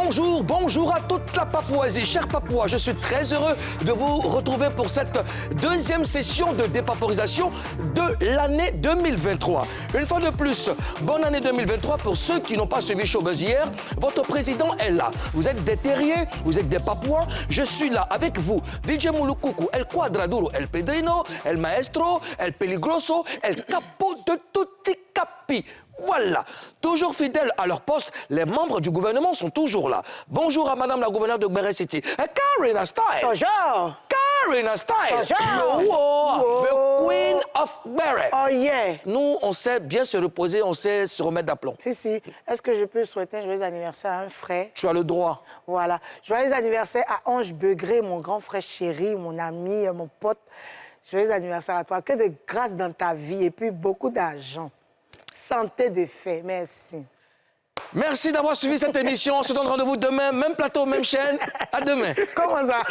bonjour, bonjour à toute la Papouasie. Chers Papouas, je suis très heureux de vous retrouver pour cette deuxième session de dépaporisation de l'année 2023. Une fois de plus, bonne année 2023 pour ceux qui n'ont pas suivi Showbuzz hier. Votre président est là. Vous êtes des terriers, vous êtes des Papouas. Je suis là avec vous. DJ Mulukuku, El Quadraduro, El Pedrino, El Maestro, El Peligroso, El Capo de Tutti Capi. Voilà. Toujours fidèles à leur poste, les membres du gouvernement sont toujours là. Bonjour à Madame la gouverneure de Gbere City. Karina Style. Bonjour. Karina Style. Bonjour. The Queen of Gbere. Oh yeah. Nous, on sait bien se reposer, on sait se remettre d'aplomb. Si. Est-ce que je peux souhaiter un joyeux anniversaire à un frère? Tu as le droit. Voilà. Joyeux anniversaire à Ange Begré, mon grand frère chéri, mon ami, mon pote. Joyeux anniversaire à toi. Que de grâce dans ta vie et puis beaucoup d'argent. Santé de fait. Merci. Merci d'avoir suivi cette émission. On se donne rendez-vous demain, même plateau, même chaîne. À demain. Comment ça?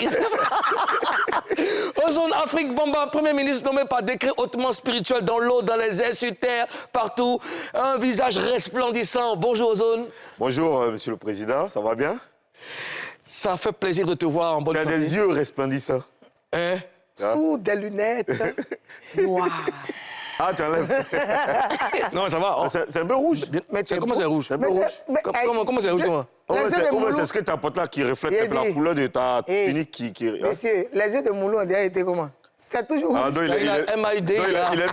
Ozone Afrique Bamba, Premier ministre nommé par décret hautement spirituel dans l'eau, dans les airs, sur terre, partout. Un visage resplendissant. Bonjour Ozone. Bonjour, Monsieur le Président. Ça va bien? Ça fait plaisir de te voir en bonne santé. Tu as des yeux resplendissants. Hein? Sous des lunettes noires. Ah, tu enlèves. Non, ça va. Oh. C'est un peu rouge. Mais tu es Comment beau. c'est rouge? C'est un peu rouge. Comment c'est rouge? C'est ce que tu apportes là qui reflète la couleur de ta tunique qui... Monsieur, les yeux de Moulou, on dirait été comment? C'est toujours rouge. Ah, non, il est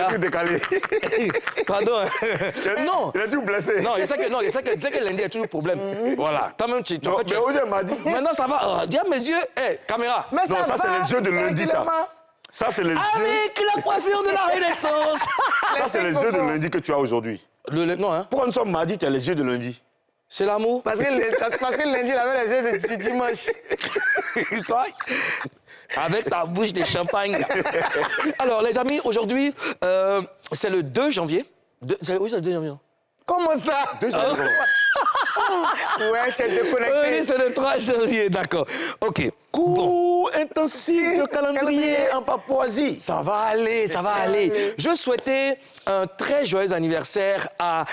tout décalé. Pardon. Non. Il est tout blessé. Non, il sait que lundi a toujours problème. Voilà. Toi-même, tu Mais Odin m'a dit... Maintenant, ça va. Dis à mes yeux, caméra. Mais non, ça, c'est les yeux de lundi, ça. Ça, c'est les yeux... Avec la coiffure de la Renaissance. Ça, c'est les yeux de lundi que tu as aujourd'hui. Non, hein? Pourquoi nous sommes mardi, tu as les yeux de lundi? C'est l'amour. Parce que lundi, il avait les yeux de dimanche. Toi, avec ta bouche de champagne. Alors, les amis, aujourd'hui, c'est le 2 janvier. Oui, c'est le 2 janvier. Comment ça? 2 janvier. Ouais, tu es déconnecté. Oui, c'est le 3 janvier, d'accord. OK. Coup intensif de calendrier en Papouasie. Ça va aller, ça va aller. Je souhaitais un très joyeux anniversaire à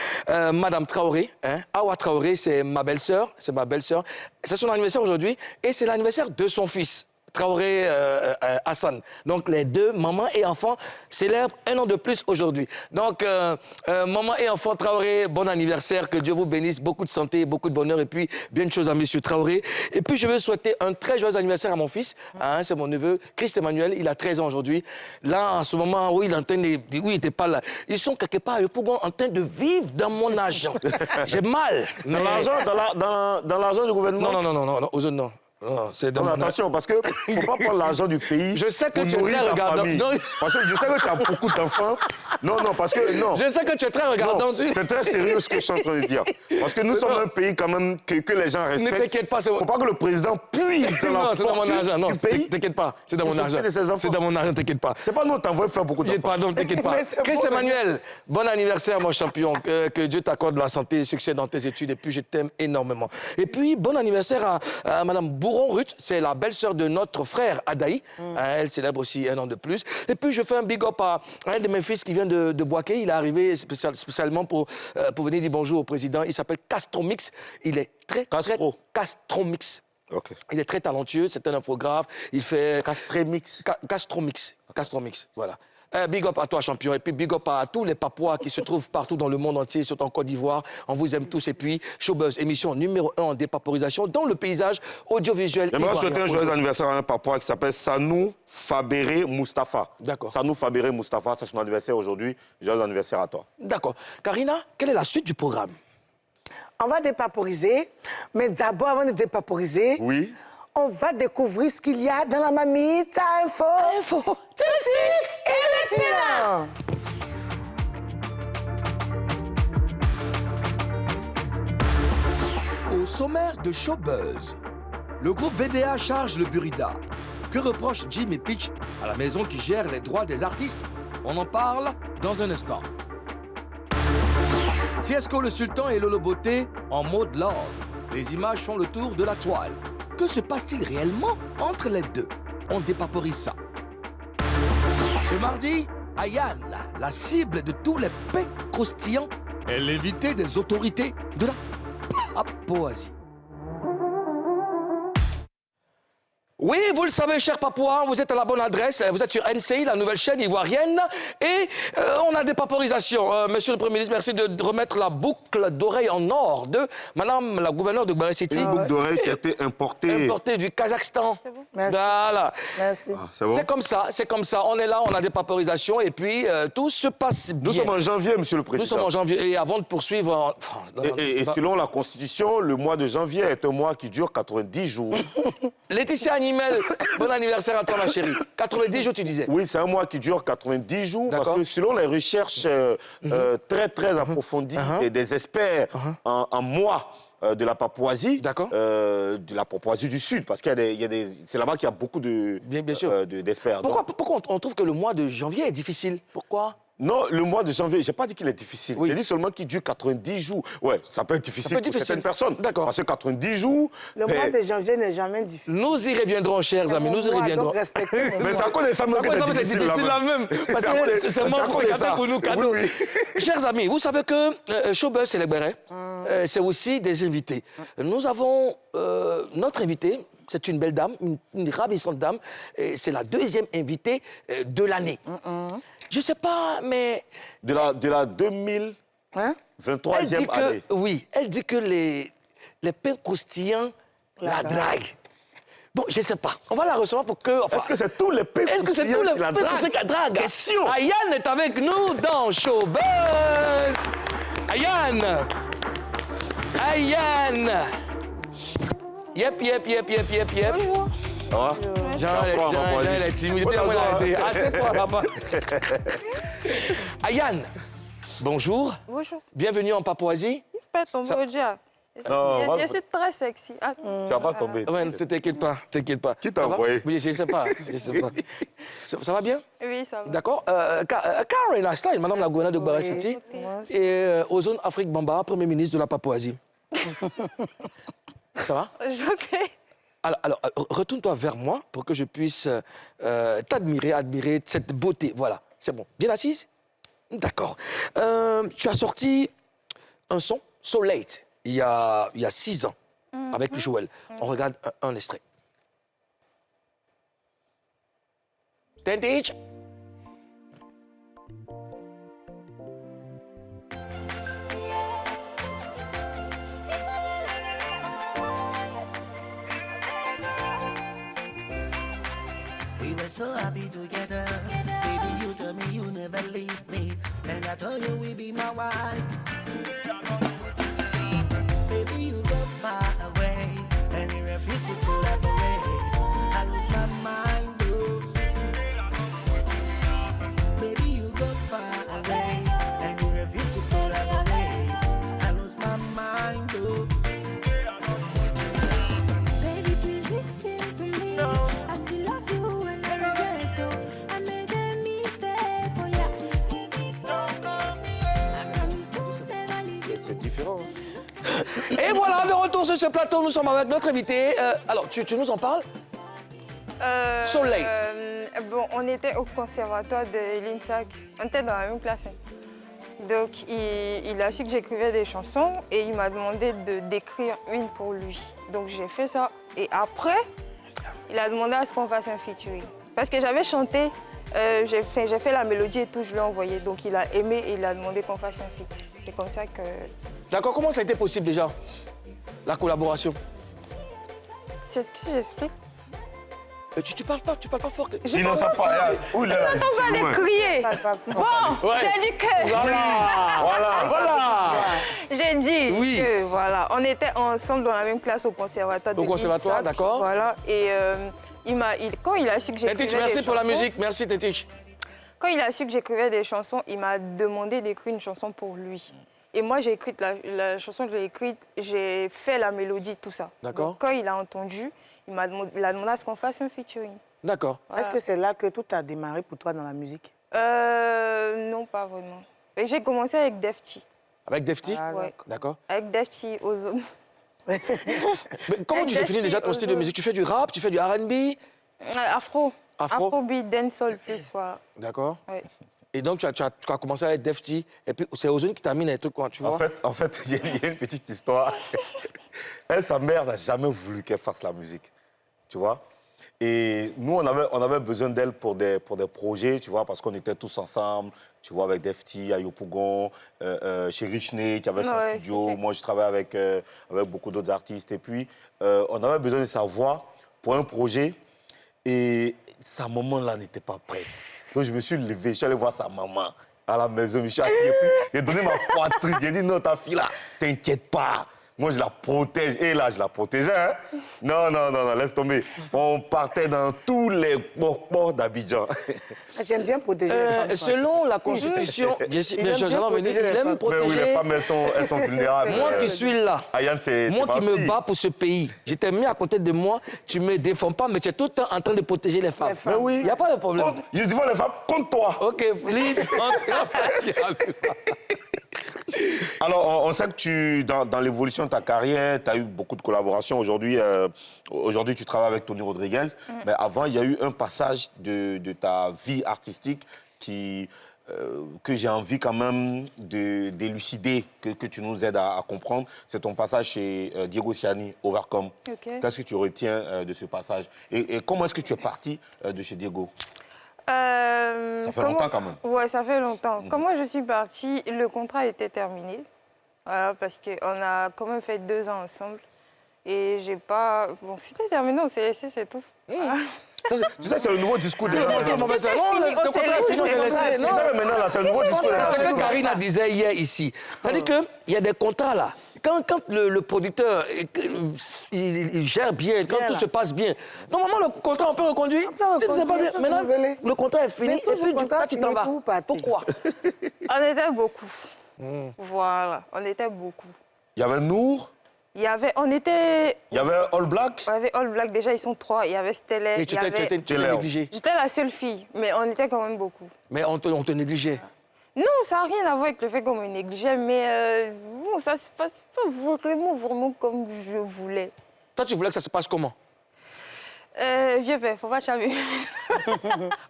Madame Traoré. Hein? Awa Traoré, c'est ma belle-sœur. C'est son anniversaire aujourd'hui et c'est l'anniversaire de son fils. Traoré Hassan. Donc, les deux, maman et enfant, célèbrent un an de plus aujourd'hui. Donc, maman et enfant Traoré, bon anniversaire, que Dieu vous bénisse, beaucoup de santé, beaucoup de bonheur et puis bien de choses à monsieur Traoré. Et puis, je veux souhaiter un très joyeux anniversaire à mon fils, hein, c'est mon neveu, Christ Emmanuel, il a 13 ans aujourd'hui. Là, en ce moment où il est en train de... Oui, il n'était pas là. Ils sont quelque part, en train de vivre dans mon argent. J'ai mal. Dans l'argent, dans l'argent du gouvernement? Non, aux autres, non. Non, c'est non, attention, parce qu'il ne faut pas prendre l'argent du pays. Je sais que pour tu es nourrir très ta regardant. famille. Non. Parce que je sais que tu as beaucoup d'enfants. Non, parce que non. Je sais que tu es très regardant. C'est très sérieux ce que je suis en train de dire. Parce que nous sommes un pays quand même que les gens respectent. Ne t'inquiète pas. Il ne faut pas que le président puise dans la fortune du pays. T'inquiète pas, c'est dans mon argent. C'est dans mon argent, t'inquiète pas. C'est pas nous, t'envoie faire beaucoup d'enfants. Pardon, t'inquiète pas. Chris Emmanuel, bon anniversaire, mon champion. Que Dieu t'accorde la santé et le succès dans tes études. Et puis, je t'aime énormément. Et puis, bon anniversaire à Madame Bourron-Ruth. C'est la belle-sœur de notre frère Adaï. Elle célèbre aussi un an de plus. Et puis, je fais un big up à un de mes fils qui vient de Boaké. Il est arrivé spécialement pour venir dire bonjour au président. Il s'appelle Castromix. Il est très Castromix. Okay. Il est très talentueux, c'est un infographe. Il fait... Castromix, voilà. Big up à toi, champion. Et puis big up à tous les Papouas qui se trouvent partout dans le monde entier, surtout en Côte d'Ivoire. On vous aime tous. Et puis, Showbuzz, émission numéro 1 en dépaporisation dans le paysage audiovisuel. J'aimerais souhaiter un joyeux anniversaire à un Papouas qui s'appelle Sanou Fabéré Mustafa. D'accord. Sanou Fabéré Mustafa, c'est son anniversaire aujourd'hui. Joyeux anniversaire à toi. D'accord. Karina, quelle est la suite du programme? On va dépaporiser, mais d'abord, avant de dépaporiser... Oui. On va découvrir ce qu'il y a dans la mamite info. Tout de suite et maintenant. Au sommaire de Showbuzz, le groupe VDA charge le Burida. Que reproche Jim et Pitch à la maison qui gère les droits des artistes? On en parle dans un instant. Tiesco le Sultan et Lolo Beauté en mode love. Les images font le tour de la toile. Que se passe-t-il réellement entre les deux? On dépaporise ça. Ce mardi, Ayane, la cible de tous les pains croustillants, est l'invité des autorités de la Papouasie. Oui, vous le savez, cher Papouas, vous êtes à la bonne adresse. Vous êtes sur NCI, la nouvelle chaîne ivoirienne. Et on a des paporisations. Monsieur le Premier ministre, merci de remettre la boucle d'oreille en or de Madame la gouverneure de Barré City. Une boucle d'oreille qui a été importée. Importée du Kazakhstan. Merci. Voilà. Merci. Ah, c'est bon? C'est comme ça. On est là, on a des paporisations et puis tout se passe bien. Nous sommes en janvier, Monsieur le Nous Président. sommes en janvier. Et avant de poursuivre... Et selon la Constitution, le mois de janvier est un mois qui dure 90 jours. Laetitia Animel, bon anniversaire à toi, ma chérie. 90 jours, tu disais. Oui, c'est un mois qui dure 90 jours parce D'accord. que selon les recherches très approfondies des experts en mois de la Papouasie, D'accord. de la Papouasie du Sud, parce qu'il y a des, c'est là-bas qu'il y a beaucoup de, Bien sûr. d'experts. Pourquoi on trouve que le mois de janvier est difficile? Pourquoi? Non, le mois de janvier, je n'ai pas dit qu'il est difficile. Oui. J'ai dit seulement qu'il dure 90 jours. Ouais, ça peut être difficile peut être pour difficile. certaines personnes. D'accord. Parce que 90 jours... Le mois de janvier n'est jamais difficile. Nous y reviendrons, chers amis, nous y reviendrons. Donc, respectez mon Mais mois. ça cause ça Ça, c'est difficile là même. Parce que c'est moi qui cadeau pour nous, cadeau. Oui, Chers amis, vous savez que Showbuzz Célébrait, c'est aussi des invités. Nous avons notre invité, c'est une belle dame, une ravissante dame. C'est la deuxième invitée de l'année. Je sais pas, mais... De la 2023e Elle dit année. que, oui, elle dit que les pains croustillants la draguent. Bon, je sais pas. On va la recevoir pour que... enfin, Est-ce que c'est tous les pains est-ce que c'est tous les qui la pains croustillants qui la draguent? Question. Ayane est avec nous dans Showbuzz. Ayane. Ayane. Yep. Ah, Jean, Jean-François, elle est timide. Bonne soirée. Assieds-toi, papa. Ayane, bonjour. Bonjour. Bienvenue en Papouasie. Pas tomber au dia. Non, Je suis très sexy. Ah. Tu vas pas tomber. Ouais, ne t'inquiète pas, t'inquiète pas. Qui t'a Ça va? envoyé? Oui, je sais pas. Ça va bien? Oui, ça va. D'accord. Karen Stein, madame la gouverneure de Barra City, et Ozone Afrique Bamba, premier ministre de la Papouasie. Ça va? Ok. Alors, retourne-toi vers moi pour que je puisse admirer cette beauté. Voilà, c'est bon. Bien assise? D'accord. Tu as sorti un son, So Late, il y a 6 ans, avec Joël. On regarde un extrait. Tentage. We were so happy together. Baby, you told me you never leave me. And I told you we'd be my wife. Baby, you go far away. And you refuse to collaborate. I lose my mind, oh. Baby, you go far away. And you refuse to collaborate. I lose my mind, oh. Baby, please listen to me. No. I still love you and I regret it. I made a mistake, oh yeah. I promise to never leave you. C'est différent. Et voilà, de retour sur ce plateau, nous sommes avec notre invité. Alors, tu nous en parles? So Late. Bon, on était au conservatoire de l'INSAC. On était dans la même classe. Donc, il a su que j'écrivais des chansons et il m'a demandé d'écrire une pour lui. Donc, j'ai fait ça. Et après, il a demandé à ce qu'on fasse un featuring. Parce que j'avais chanté, j'ai fait la mélodie et tout, je l'ai envoyé. Donc, il a aimé et il a demandé qu'on fasse un feat. C'est comme ça que... D'accord, comment ça a été possible déjà, la collaboration? C'est ce que j'explique. Tu parles pas fort. Il n'entend pas. Où il est là? On va aller crier. Parle pas fort. Bon, Ouais. j'ai dit que... Voilà. J'ai dit Oui. que, voilà, on était ensemble dans la même classe au conservatoire. Au de conservatoire, l'INSAC, d'accord. Voilà, et quand il a su que j'écrivais Tetich, des merci pour la chansons- musique. Merci, Tetich. Quand il a su que j'écrivais des chansons, il m'a demandé d'écrire une chanson pour lui. Et moi, j'ai écrit la chanson que j'ai écrite, j'ai fait la mélodie, tout ça. D'accord. Donc, quand il a entendu, il a demandé à ce qu'on fasse un featuring. D'accord. Voilà. Est-ce que c'est là que tout a démarré pour toi dans la musique? Non, pas vraiment. Et j'ai commencé avec Defty. Avec Defty? Ah, Ouais. D'accord. Avec Defty, Ozone. Mais comment tu Defty, définis déjà ton style de Ozone. musique? Tu fais du rap, tu fais du R&B? Afro. Afro. Afrobeat, dancehall plus, voilà. D'accord. Ouais. Et donc, tu as commencé avec Defty, et puis c'est Ozone qui termine les trucs, quoi, tu vois? En fait, il y a une petite histoire. Elle, sa mère n'a jamais voulu qu'elle fasse la musique. Tu vois? Et nous, on avait besoin d'elle pour des projets, tu vois, parce qu'on était tous ensemble, tu vois, avec Defty, Ayopougon, chez Richney, qui avait son Ouais, studio. c'est- Moi, je travaille avec beaucoup d'autres artistes. Et puis, on avait besoin de sa voix pour un projet. Et sa maman, là, n'était pas prête. Donc, je me suis levé, je suis allé voir sa maman à la maison. Je me suis assis et puis, j'ai donné ma poitrine. J'ai dit, non, ta fille, là, t'inquiète pas. Moi, je la protège. Et là, je la protégeais. Hein? Non, laisse tomber. On partait dans tous les ports d'Abidjan. J'aime bien protéger les femmes. toi. Selon la Constitution, bien sûr, Il aime bien j'allais en venir, protéger les il aime femmes. Mais protéger. oui, les femmes, elles sont vulnérables. Moi qui suis là, Ayane, c'est moi ma qui me fille. bats pour ce pays, je t'ai mis à côté de moi, tu me défends pas, mais tu es tout le temps en train de protéger les femmes. Mais oui. Il n'y a pas de problème. Je défends les femmes contre toi. Ok, please, Alors, on sait que dans l'évolution de ta carrière, tu as eu beaucoup de collaborations. Aujourd'hui, tu travailles avec Tony Rodriguez. Mais avant, il y a eu un passage de ta vie artistique que j'ai envie quand même d'élucider, que tu nous aides à comprendre. C'est ton passage chez Diego Siani, Overcome. Ok. Qu'est-ce que tu retiens de ce passage? Et comment est-ce que tu es parti de chez Diego? Ça fait longtemps quand même. Ouais, ça fait longtemps. Quand moi je suis partie, le contrat était terminé. Voilà, parce qu'on a quand même fait 2 ans ensemble. Et j'ai pas. Bon, c'était terminé, on s'est laissé, c'est tout. Voilà. Tu sais, c'est le nouveau discours des gens. fini, on s'est laissé, Tu sais, maintenant, là, c'est le nouveau discours des C'est ce gens. que Karina disait hier ici. C'est-à-dire qu'il y a des contrats là. Quand le producteur il gère bien, quand Bien, tout là. se passe bien, normalement le contrat on peut reconduire. peut Si c'est pas bien, reconduire, on peut maintenant renouveler. le contrat est fini Mais et tout ce puis contrat tu fini, t'en vas. vous partez. Pourquoi? On était beaucoup. Voilà, on était beaucoup. Il y avait Nour, On était. il y avait All Black. On avait All Black, déjà ils sont 3. Il y avait Stellaire, Et il tu y t'es avait. Taylor. négligé. J'étais la seule fille, mais on était quand même beaucoup. Mais on te négligeait. Non, ça n'a rien à voir avec le fait qu'on me négligeait, mais bon, ça se passe pas vraiment comme je voulais. Toi, tu voulais que ça se passe comment? Vieux père, faut pas charmer.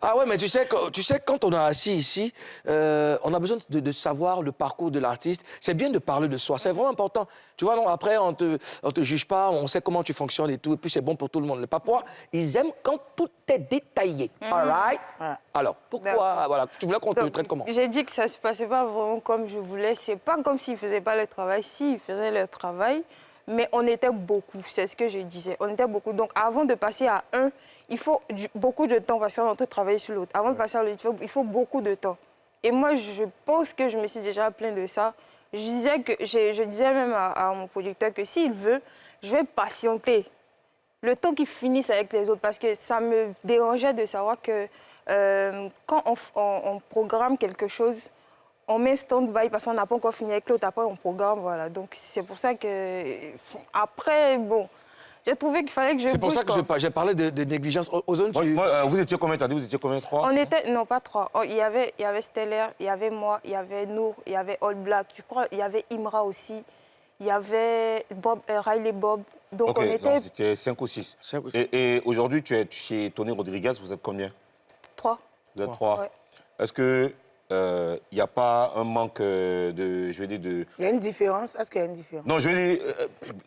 Ah ouais, mais tu sais, quand on est assis ici, on a besoin de savoir le parcours de l'artiste. C'est bien de parler de soi, c'est vraiment important. Tu vois, non, après, on te juge pas, on sait comment tu fonctionnes et tout, et puis c'est bon pour tout le monde. Les Papois, ils aiment quand tout est détaillé. All right? Alors, pourquoi, D'accord. voilà, tu voulais qu'on te Donc, traite comment? J'ai dit que ça se passait pas vraiment comme je voulais. C'est pas comme s'ils faisaient pas le travail. Si, ils faisaient le travail, mais on était beaucoup. C'est ce que je disais. On était beaucoup. Donc, avant de passer à un, il faut beaucoup de temps parce qu'on est en train de travailler sur l'autre. Avant de passer à l'autre, il faut beaucoup de temps. Et moi, je pense que je me suis déjà plaint de ça. Je disais même à mon producteur que s'il veut, je vais patienter le temps qu'ils finissent avec les autres parce que ça me dérangeait de savoir que quand on programme quelque chose, on met stand-by parce qu'on n'a pas encore fini avec l'autre, après on programme, voilà. Donc c'est pour ça que, après, bon, j'ai trouvé qu'il fallait que je C'est pour bouge, ça que quoi. j'ai parlé de négligence. Ozone, Vous étiez combien? T'as dit vous étiez combien? 3? On était, non pas 3, il y avait Stellaire, il y avait moi, il y avait Nour, il y avait All Black, je crois, il y avait Imra aussi, il y avait Bob, Riley Bob. Donc Ok, on était donc c'était 5 ou 6. 5 ou 6. Et aujourd'hui, tu es chez Tony Rodriguez, vous êtes combien? 3. Vous êtes 3. Ouais. Est-ce que il n'y a pas un manque de... Je veux dire de... Il y a une différence. Est-ce qu'il y a une différence? Non, je veux dire...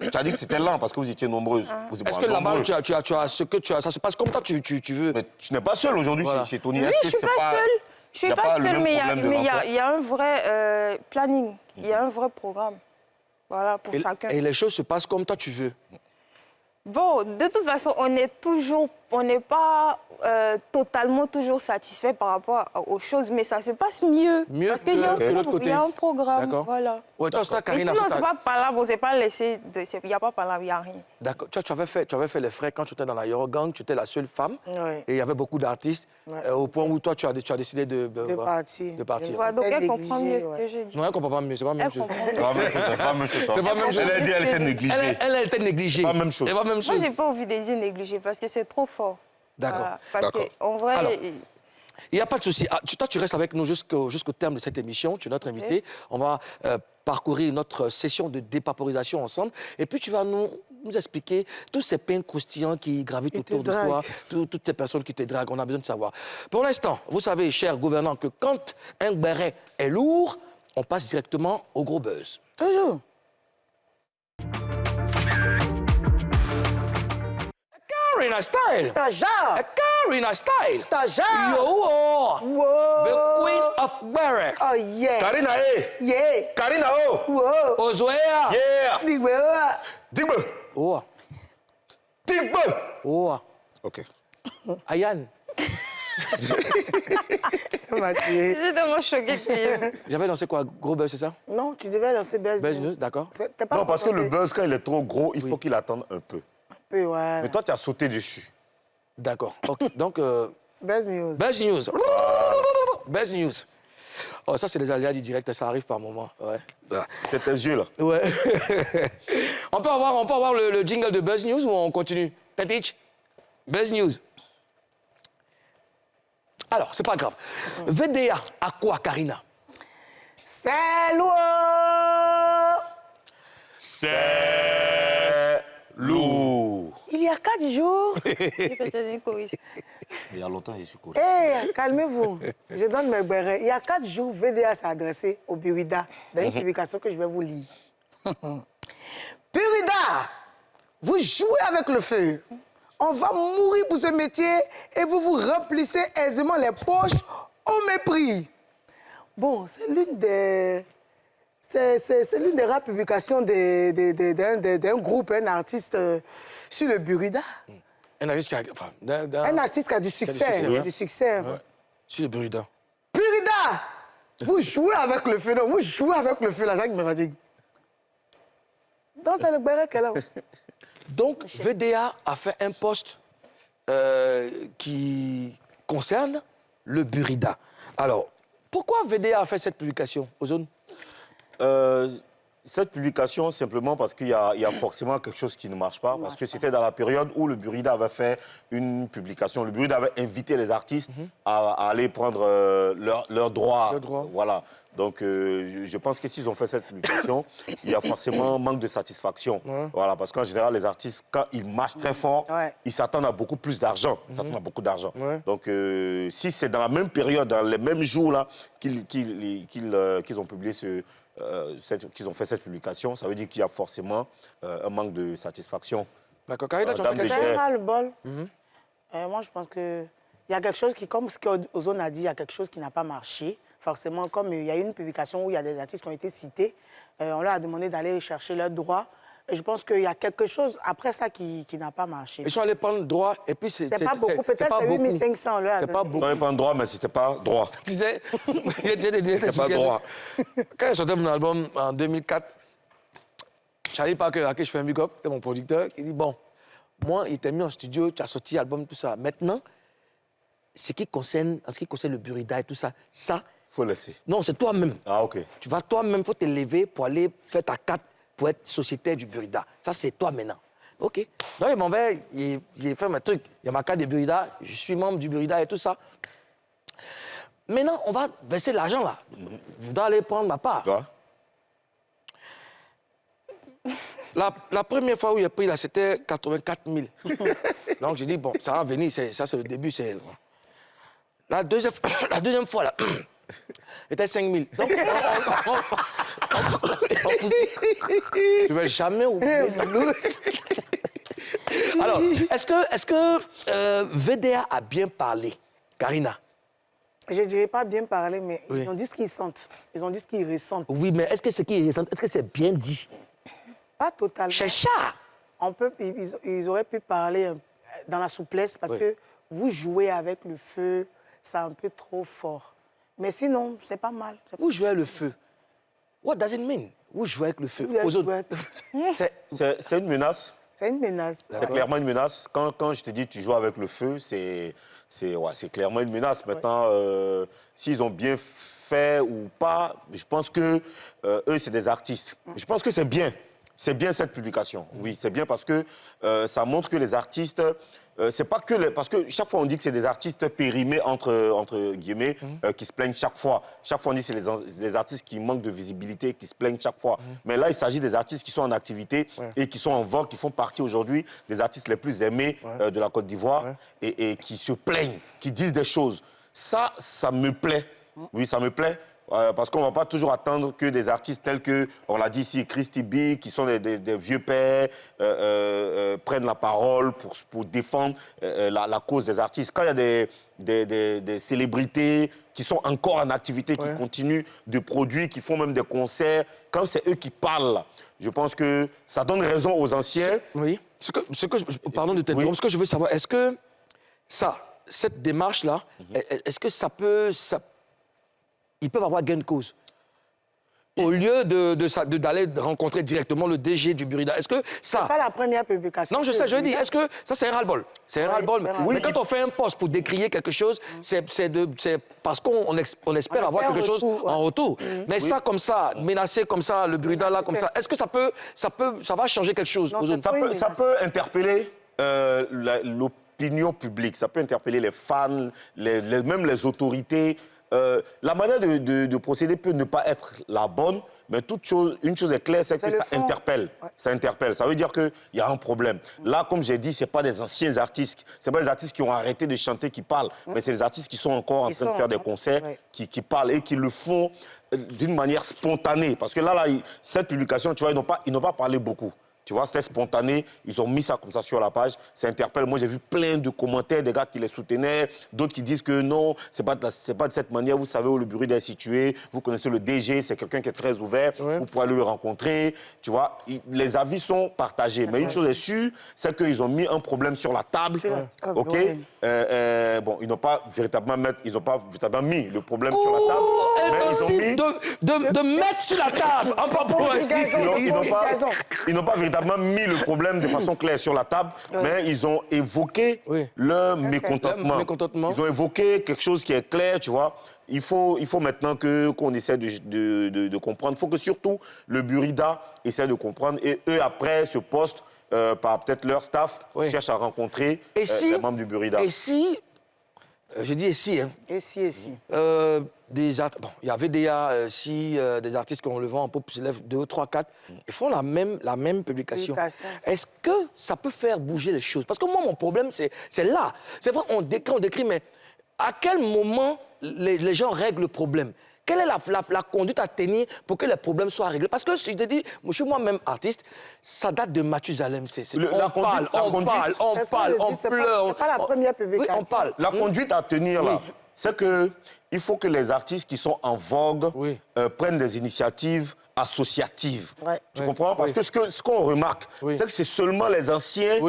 tu as dit que c'était lent parce que vous étiez nombreuses. Vous Est-ce que là-bas, tu as ce que tu as, ça se passe comme toi tu veux? Mais tu n'es pas seule aujourd'hui Voilà. chez Tony. Oui, Est-ce je que suis c'est pas seule. Je y suis a pas pas le seule, même mais problème de l'emploi? il y a un vrai planning. Il y a un vrai programme. Voilà, pour chacun. Et les choses se passent comme toi tu veux. Bon, de toute façon, on n'est pas totalement toujours satisfait par rapport aux choses, mais ça se passe mieux. Mieux parce qu'il y, que l'autre côté. y a un programme. D'accord. Voilà. Ouais, toi, Et Karina, sinon, c'est pas palabre, on s'est pas laissé. Il n'y a pas palabre, il n'y a rien. d'accord. Tu avais fait les frais quand tu étais dans la Yoro Gang, tu étais la seule femme. Oui. Et il y avait beaucoup d'artistes. Ouais. Au point où toi, tu as décidé de partir. De partir. Je me Voilà, donc elle négligée, comprend mieux ce ouais. que j'ai dit. Non, elle ne comprend pas mieux, c'est pas la même Elle chose. comprend C'est mieux. pas la même chose, c'est pas la même chose. C'est pas la même chose. Elle a dit qu'elle était négligée. Elle était négligée. Pas la même chose. C'est pas la même Moi, chose. j'ai pas envie de dire négligé parce que c'est trop fort. D'accord. Voilà. Parce D'accord. qu'en vrai, Alors, il n'y a pas de souci. Ah, toi, tu restes avec nous jusqu'au terme de cette émission. Tu es notre invité. On va parcourir notre session de dépaporisation ensemble. Et puis, tu vas nous expliquer tous ces peines croustillants qui gravitent Qui te autour de toi, draguent. toutes ces personnes qui te draguent. On a besoin de savoir. Pour l'instant, vous savez, chers gouvernants, que quand un béret est lourd, on passe directement au gros buzz. Toujours. Karina Style. Taja. Karina Style. Taja. Yo, Wow. the Queen of Berek. Oh, yeah. Karina, hey! Yeah. Karina, oh! Wow. Ozoea. Yeah! Digbe. Digbe! Oh, Digbe! oh. Ok. Ayane. Ma chérie. J'étais tellement choquée qu'il... J'avais lancé quoi? Gros buzz, c'est ça? Non, tu devais lancer Buzz Buzz News. News, d'accord. T'es pas Non, parce que le concentré. buzz, quand il est trop gros, il faut qu'il attende un peu. Oui, ouais. Mais toi, tu as sauté dessus. D'accord. Ok, donc, Buzz News. Buzz News. Buzz News. Oh, ça, c'est les aléas du direct, ça arrive par moment. Ouais. C'est tes yeux, là. Ouais. on peut avoir le jingle de Buzz News ou on continue? Pepich? Buzz News. Alors, c'est pas grave. VDA, à quoi, Karina? C'est lourd. C'est lourd. Il y a 4 jours. J'ai peut-être une choriste. Il y a longtemps, je suis connu. Hé, calmez-vous. Je donne mes bérets. Il y a 4 jours, VDA s'est adressé au Burida dans une publication que je vais vous lire. Burida, vous jouez avec le feu. On va mourir pour ce métier et vous vous remplissez aisément les poches au mépris. Bon, c'est l'une des... C'est l'une des rares publications d'un groupe, un artiste sur le Burida. Un artiste qui a... Enfin, Un artiste qui a du succès. succès, ouais. Du succès. Sur le Burida. Burida, vous jouez avec le feu, non? Vous jouez avec le feu, là, ça qui me fatigue. Donc, c'est le béret qu'elle a. Donc, VDA a fait un post qui concerne le Burida. Alors, pourquoi VDA a fait cette publication, Ozone? Cette publication, simplement parce qu'il y a forcément quelque chose qui ne marche pas, parce que c'était dans la période où le Burida avait fait une publication. Le Burida avait invité les artistes à aller prendre leurs droits. Leurs droits. Voilà. Donc, je pense que s'ils ont fait cette publication, il y a forcément un manque de satisfaction. Voilà, parce qu'en général, les artistes, quand ils marchent très fort, ils s'attendent à beaucoup plus d'argent. Ils s'attendent à beaucoup d'argent. Donc, si c'est dans la même période, dans les mêmes jours-là, qu'ils ont publié qu'ils ont fait cette publication, ça veut dire qu'il y a forcément un manque de satisfaction. D'accord. Karina, tu en fais Dame quelque de chose? C'est ras le bol. Moi, je pense que il y a quelque chose qui, comme ce qu'Ozone a dit, il y a quelque chose qui n'a pas marché. Forcément, comme il y a eu une publication où il y a des artistes qui ont été cités, on leur a demandé d'aller chercher leurs droits. Et je pense qu'il y a quelque chose après ça qui n'a pas marché. Ils sont allés prendre droit et puis C'est pas beaucoup, peut-être c'est 8500. C'est pas beaucoup. On n'avait pas un droit, mais c'était pas droit. Tu sais, c'était pas droit. Quand j'ai sorti mon album en 2004, Charlie Parker, à qui je fais un big-up, c'était mon producteur, il dit, bon, moi, il t'a mis en studio, tu as sorti l'album, tout ça. Maintenant, en ce qui concerne le Burida et tout ça, ça, Faut laisser. non, c'est toi-même. Ah, OK. Tu vas toi-même, faut te lever pour aller faire ta carte pour être sociétaire du Burida. Ça, c'est toi maintenant. OK. Donc, mon père, j'ai fait mes trucs. Il y a ma carte de Burida, je suis membre du Burida et tout ça. Maintenant, on va verser l'argent, là. Je dois aller prendre ma part. Toi? La première fois où il a pris, là, c'était 84 000. Donc, j'ai dit, bon, ça va venir, ça, c'est le début. La deuxième fois, là, c'était 5 000. Donc, je ne vais jamais oublier ça. Alors, est-ce que VDA a bien parlé, Karina? Je ne dirais pas bien parler, mais Oui. ils ont dit ce qu'ils sentent. Ils ont dit ce qu'ils ressentent. Oui, mais est-ce que ce qui est récent, est-ce que c'est bien dit? Pas totalement. Chacha! Ils auraient pu parler dans la souplesse parce que vous jouez avec le feu, c'est un peu trop fort. Mais sinon, c'est pas mal. Vous jouez avec le feu. What does it mean? Vous jouez avec le feu. Aux autres. C'est une menace. C'est une menace. C'est clairement une menace. Quand je te dis tu joues avec le feu, c'est clairement une menace. Maintenant, s'ils ont bien fait ou pas, je pense que eux, c'est des artistes. Je pense que c'est bien. C'est bien cette publication. Oui, c'est bien parce que ça montre que les artistes... c'est pas que... Parce que chaque fois, on dit que c'est des artistes périmés, entre guillemets, qui se plaignent chaque fois. Chaque fois, on dit que c'est les artistes qui manquent de visibilité, qui se plaignent chaque fois. Mais là, il s'agit des artistes qui sont en activité et qui sont en vogue, qui font partie aujourd'hui des artistes les plus aimés de la Côte d'Ivoire et qui se plaignent, qui disent des choses. Ça me plaît. Oui, ça me plaît. Parce qu'on ne va pas toujours attendre que des artistes tels que, on l'a dit ici, Christy B, qui sont des vieux pères, prennent la parole pour défendre la cause des artistes. Quand il y a des célébrités qui sont encore en activité, qui continuent de produire, qui font même des concerts, quand c'est eux qui parlent, je pense que ça donne raison aux anciens. Oui. Pardon de t'interrompre. Ce que je veux savoir, est-ce que cette démarche-là, est-ce que ils peuvent avoir gain de cause? Au lieu d'aller rencontrer directement le DG du Burida, est-ce que ça... C'est pas la première publication. Non, je sais, je dis, est-ce que ça, c'est un ras-le-bol? C'est un ras-le-bol. Oui, Mais quand on fait un poste pour décrier quelque chose, c'est parce qu'on espère avoir quelque chose en retour. Mais ça, comme ça, menacer comme ça, le Burida là, comme ça, est-ce que ça va changer quelque chose aux autres? Ça peut interpeller l'opinion publique, ça peut interpeller les fans, même les autorités. La manière de procéder peut ne pas être la bonne, mais une chose est claire, c'est que ça interpelle. Ouais. Ça interpelle. Ça veut dire qu'il y a un problème. Là, comme j'ai dit, ce n'est pas des anciens artistes. Ce n'est pas des artistes qui ont arrêté de chanter qui parlent, mais c'est des artistes qui sont encore en train de faire des concerts, qui parlent et qui le font d'une manière spontanée. Parce que là, cette publication, tu vois, ils n'ont pas parlé beaucoup. Tu vois, c'était spontané. Ils ont mis ça comme ça sur la page. Ça interpelle. Moi, j'ai vu plein de commentaires, des gars qui les soutenaient, d'autres qui disent que non, c'est pas de cette manière. Vous savez où le Burida est situé. Vous connaissez le DG, c'est quelqu'un qui est très ouvert. Vous pouvez aller le rencontrer. Tu vois, les avis sont partagés. Mais une chose est sûre, c'est qu'ils ont mis un problème sur la table. OK? Bon, ils n'ont pas véritablement mis le problème sur la table. Mais ils ont mis... de mettre sur la table. Ils n'ont pas véritablement mis le problème de façon claire sur la table, mais ils ont évoqué leur mécontentement. Ils ont évoqué quelque chose qui est clair, tu vois. Il faut maintenant qu'on essaie de comprendre. Il faut que surtout le Burida essaie de comprendre. Et eux, après ce poste, par peut-être leur staff, cherchent à rencontrer les membres du Burida. Et si... je dis ici, hein. Ici. Il y avait des artistes qu'on le vend en pop, se lèvent 2, 3, 4, ils font la même publication. Est-ce que ça peut faire bouger les choses? Parce que moi, mon problème, c'est là. C'est vrai, on décrit, mais à quel moment les gens règlent le problème? Quelle est la conduite à tenir pour que les problèmes soient réglés? Parce que si je te dis, je suis moi-même artiste, ça date de Mathusalem. On parle, on pleure. C'est pas la première publication. Oui, on parle. La conduite à tenir, là, c'est qu'il faut que les artistes qui sont en vogue prennent des initiatives associatives. Tu comprends? Parce que ce qu'on remarque, c'est que c'est seulement les anciens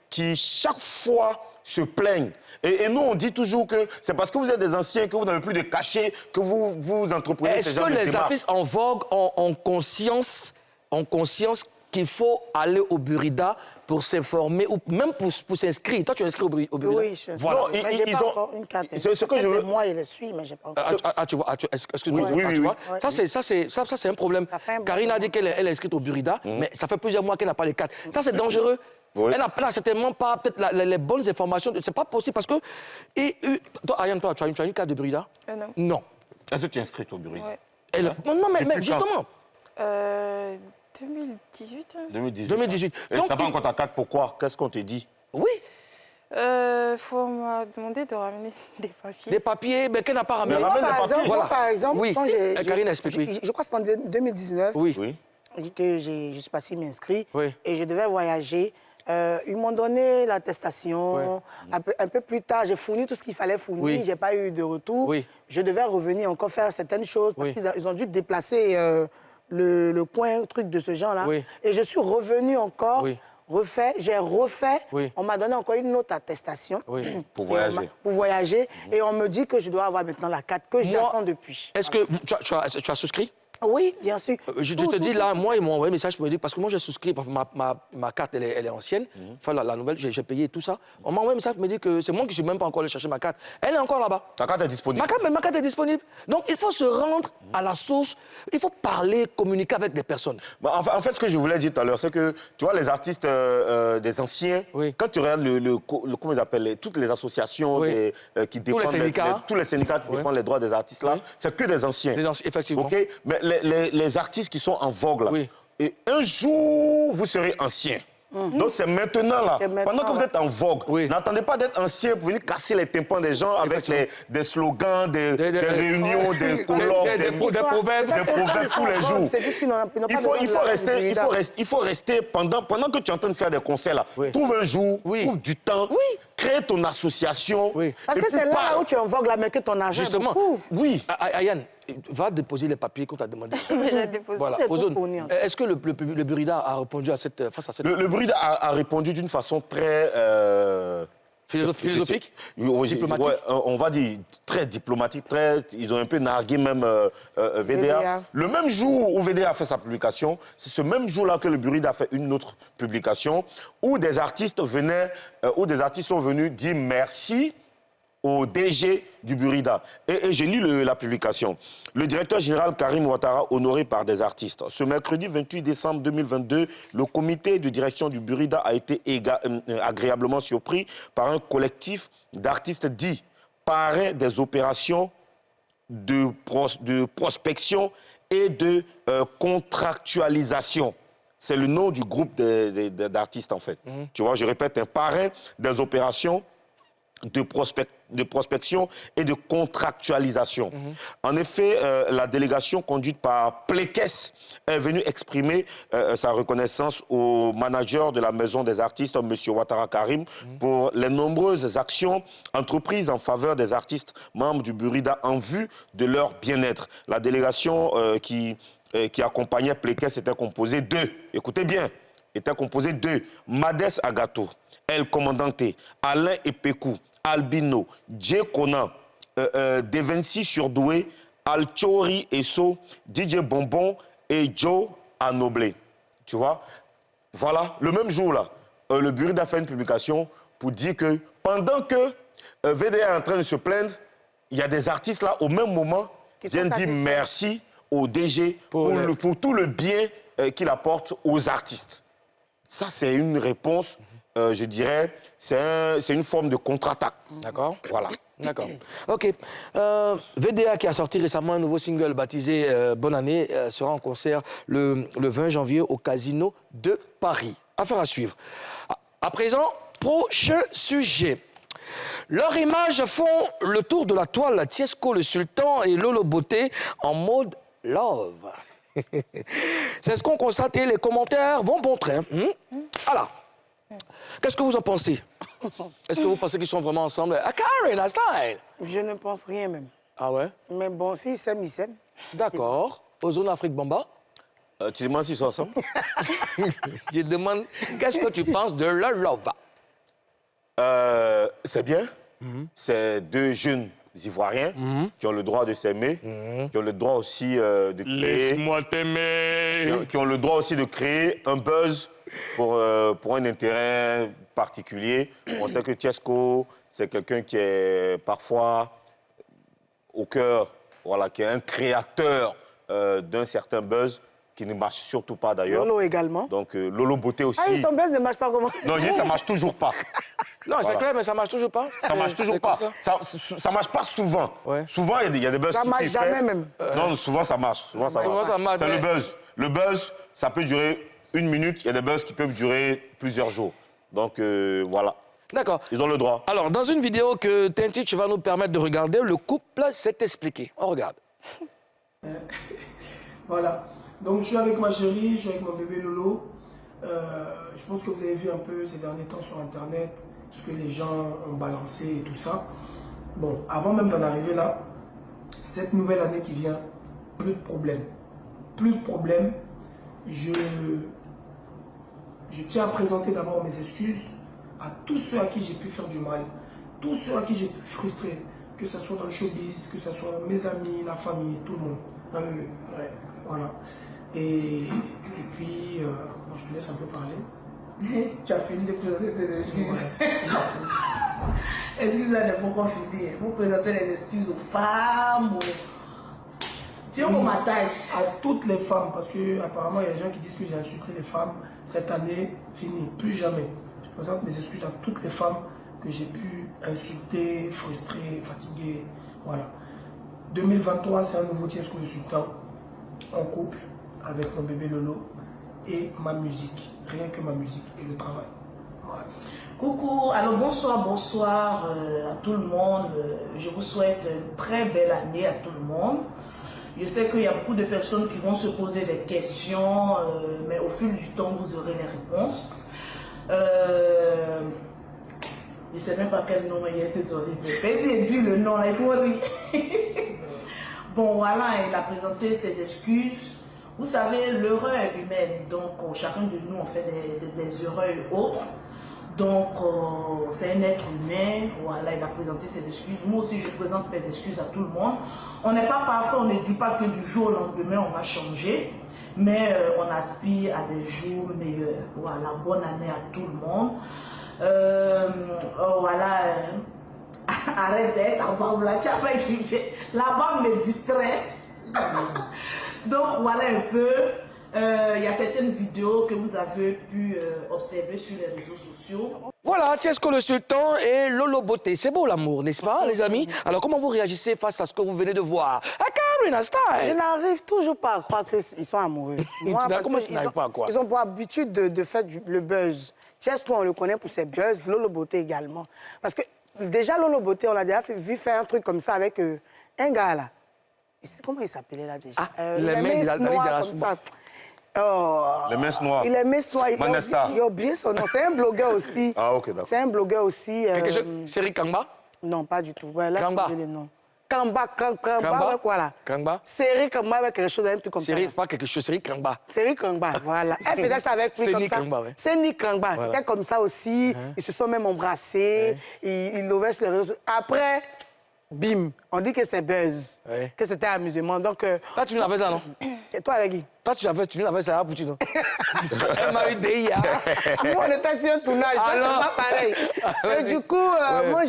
qui, chaque fois, se plaignent. Et nous, on dit toujours que c'est parce que vous êtes des anciens, que vous n'avez plus de cachet, que vous entreprenez ces genres de démarches. Est-ce que les artistes en vogue ont conscience qu'il faut aller au Burida pour s'informer ou même pour s'inscrire? Toi, tu es inscrit au Burida? Oui, je suis inscrit. Voilà. Mais j'ai pas encore une carte. Ce que je veux... Moi, je le suis, mais j'ai pas encore. Tu vois, excuse-moi. Oui. Tu vois? Ça, c'est un problème. Karine a dit qu'elle est inscrite au Burida, mais ça fait plusieurs mois qu'elle n'a pas les cartes. Ça, c'est dangereux. Elle n'a certainement pas peut-être les bonnes informations. C'est pas possible parce que... Toi, Ariane, tu as une carte de Burida? Non. Non. Est-ce que tu es inscrite au Burida? Non, mais justement... 2018. 2018. Et tu n'as pas encore ta carte, pourquoi? Qu'est-ce qu'on te dit? Oui. Faut m'a demandé de ramener des papiers. Des papiers, mais qu'elle n'a pas ramené. Moi, par exemple, quand Karine explique. je crois que c'était en 2019 que je suis partie m'inscrire et je devais voyager. Ils m'ont donné l'attestation. Un peu plus tard, j'ai fourni tout ce qu'il fallait fournir. Je n'ai pas eu de retour. Je devais revenir encore faire certaines choses parce qu'ils ont dû déplacer le coin, truc de ce genre-là. Et je suis revenue encore, j'ai refait. On m'a donné encore une autre attestation pour voyager. Pour voyager. Et on me dit que je dois avoir maintenant la carte que j'attends depuis. Est-ce que tu as souscrit? Oui, bien sûr. Je te dis, là, moi, ils m'ont envoyé un message pour me dire, parce que moi, j'ai souscrit, ma carte, elle est ancienne. Enfin, la nouvelle, j'ai payé tout ça. On m'a envoyé un message pour me dire que c'est moi qui ne suis même pas encore allé chercher ma carte. Elle est encore là-bas. Ta carte est disponible? Ma carte est disponible. Donc, il faut se rendre à la source. Il faut parler, communiquer avec des personnes. En fait, ce que je voulais dire tout à l'heure, c'est que, tu vois, les artistes des anciens, quand tu regardes comment ils appellent, toutes les associations qui défendent... Tous les syndicats qui défendent les droits des artistes, là, c'est que des anciens. Des anciens, effectivement. OK? Mais les artistes qui sont en vogue, là, et un jour, vous serez anciens. Donc c'est maintenant là. C'est maintenant, Pendant que vous là. êtes en vogue, Oui. n'attendez pas d'être ancien pour venir casser les tympans des gens avec des slogans, des réunions, des colloques, des proverbes. des proverbes tous les jours. C'est juste qu'ils n'ont pas Il faut rester pendant que tu es en train de faire des concerts là. Trouve un jour, trouve du temps, crée ton association. Oui. Parce et que puis c'est là parle. où tu es en vogue, là, mais que ton argent Justement. est beaucoup. Oui. Ayane, va déposer les papiers qu'on t'a demandé. J'ai déposé. Voilà. C'est tout Ozone, fourni, en fait. est-ce que le Burida a répondu face à cette... Le Burida a répondu d'une façon très... philosophique, Oui, diplomatique. ouais, on va dire très diplomatique, ils ont un peu nargué même VDA. VDA. Le même jour où VDA a fait sa publication, c'est ce même jour-là que le Burida a fait une autre publication où des artistes sont venus dire merci au DG du Burida. Et j'ai lu la publication. Le directeur général Karim Ouattara, honoré par des artistes. Ce mercredi 28 décembre 2022, le comité de direction du Burida a été agréablement surpris par un collectif d'artistes dits parrains des opérations de prospection et de contractualisation. C'est le nom du groupe d'artistes, en fait. Tu vois, je répète, un parrain des opérations de prospection et de contractualisation. En effet, la délégation conduite par Plekes est venue exprimer sa reconnaissance au manager de la Maison des artistes, M. Ouattara Karim, pour les nombreuses actions entreprises en faveur des artistes membres du Burida en vue de leur bien-être. La délégation qui accompagnait Plekes était composée de, écoutez bien, Madès Agato, El Commandante, Alain Epekou, Albino, Dje Conan, Devensi Surdoué, Alchori Esso, DJ Bonbon et Joe Anoblé. Tu vois? Voilà, le même jour là, le Burida a fait une publication pour dire que pendant que VDA est en train de se plaindre, il y a des artistes là au même moment qui viennent dire merci au DG pour tout le bien qu'il apporte aux artistes. Ça, c'est une réponse, je dirais, c'est une forme de contre-attaque. D'accord. Voilà. D'accord. OK. VDA qui a sorti récemment un nouveau single baptisé Bonne année sera en concert le 20 janvier au Casino de Paris. Affaire à suivre. À présent, prochain sujet. Leurs images font le tour de la toile. Tiesco le Sultan et Lolo Beauté en mode love. C'est ce qu'on constate et les commentaires vont bon train. Alors, qu'est-ce que vous en pensez? Est-ce que vous pensez qu'ils sont vraiment ensemble? À Karen, à style. Je ne pense rien même. Ah ouais? Mais bon, s'ils s'aiment, ils s'aiment. D'accord. Ozone Afrique Bamba. Tu demandes s'ils sont ensemble? Je demande, qu'est-ce que tu penses de leur love? C'est bien. C'est deux jeunes Ivoiriens qui ont le droit de s'aimer, qui ont le droit aussi de créer... Laisse-moi t'aimer. Qui ont le droit aussi de créer un buzz pour un intérêt particulier. On sait que Tiesco, c'est quelqu'un qui est parfois au cœur, voilà, qui est un créateur d'un certain buzz qui ne marche surtout pas d'ailleurs. Lolo également. Donc Lolo Beauté aussi. Ah, son buzz ne marche pas comment? Non, je dis ça marche toujours pas. Non, c'est Voilà. clair, mais ça marche toujours pas. Ça marche toujours C'est pas. comme ça. Ça marche pas souvent. Ouais. Souvent, il y a des buzz Ça qui marche jamais fait. même. Non, souvent ça marche. Souvent ça marche. C'est mais- le buzz. Le buzz, ça peut durer 1 minute. Il y a des buzz qui peuvent durer plusieurs jours. Donc voilà, D'accord. ils ont le droit. Alors, dans une vidéo que Tintich va nous permettre de regarder, le couple s'est expliqué. On regarde. Voilà. Donc je suis avec ma chérie, je suis avec mon bébé Lolo. Je pense que vous avez vu un peu ces derniers temps sur Internet ce que les gens ont balancé et tout ça. Bon, avant même d'en arriver là, cette nouvelle année qui vient, plus de problèmes. Plus de problèmes. Je tiens à présenter d'abord mes excuses à tous ceux à qui j'ai pu faire du mal, tous ceux à qui j'ai pu frustrer, que ce soit dans le showbiz, que ce soit mes amis, la famille, tout le monde. Ouais. Voilà. Et puis, bon, je te laisse un peu parler. Si tu as fini de présenter tes excuses. Excuse-moi, n'est pas encore fini. Vous présentez les excuses aux femmes. Tu vois qu'on m'attache. À toutes les femmes, parce que apparemment il y a des gens qui disent que j'ai insulté les femmes. Cette année, fini, plus jamais. Je présente mes excuses à toutes les femmes que j'ai pu insulter, frustrer, fatiguer. Voilà. 2023, c'est un nouveau Tiesco le Sultan, en couple, avec mon bébé Lolo. et ma musique. Rien que ma musique et le travail. Voilà. Coucou, alors bonsoir à tout le monde. Je vous souhaite une très belle année à tout le monde. Je sais qu'il y a beaucoup de personnes qui vont se poser des questions, mais au fil du temps, vous aurez les réponses. Je ne sais même pas quel nom il est donné. C'est dit le nom, il faut dire. Bon, voilà, il a présenté ses excuses. Vous savez, l'erreur est humaine, donc chacun de nous, on fait des erreurs et autres. Donc, c'est un être humain, voilà, il a présenté ses excuses. Moi aussi, je présente mes excuses à tout le monde. On n'est pas parfait, on ne dit pas que du jour au lendemain, on va changer. Mais on aspire à des jours meilleurs. Voilà, bonne année à tout le monde. Voilà, arrête d'être en bas, là, la barbe me distrait. Donc, voilà un peu. Il y a certaines vidéos que vous avez pu observer sur les réseaux sociaux. Voilà, Tiesco le Sultan et Lolo Beauté. C'est beau l'amour, n'est-ce pas, les amis? Alors, comment vous réagissez face à ce que vous venez de voir? Ah, Karina Je Style! n'arrive toujours pas à croire qu'ils sont amoureux. Comment tu n'arrives pas à croire? Ils ont pour habitude de faire le buzz. Tiesco, on le connaît pour ses buzz, Lolo Beauté également. Parce que déjà, Lolo Beauté, on l'a déjà vu faire un truc comme ça avec un gars là. Comment il s'appelait là déjà? Les mecs noirs comme ça. Oh. Les minces noires. Il est mince noir. Manesta. Il a oublié son nom. C'est un blogueur aussi. Ah, ok, d'accord. C'est un blogueur aussi. Quelque chose... Série Kangba? Non, pas du tout. Ouais, laisse Kangba. tomber le nom. Kangba, ouais, quoi là? Kangba? Série Kangba avec quelque chose, un truc comme Série, ça. pas quelque chose, série Kangba. Série Kangba, voilà. Elle faisait ça avec lui C'est comme Nick ça. Kangba, ouais. C'est Nick Kangba. Voilà. C'était comme ça aussi. Ils se sont même embrassés. Ils lovaient sur les réseaux. Après, bim, on dit que c'est buzz. Ouais. Que c'était amusement. Donc, Toi, tu n'avais ça, non? et toi avec qui? Toi, tu n'avais ça, pour tu, non? Elle m'a eu des IA. Nous, on était sur un tournage, ça, c'est Alors? pas pareil. Et du coup, moi,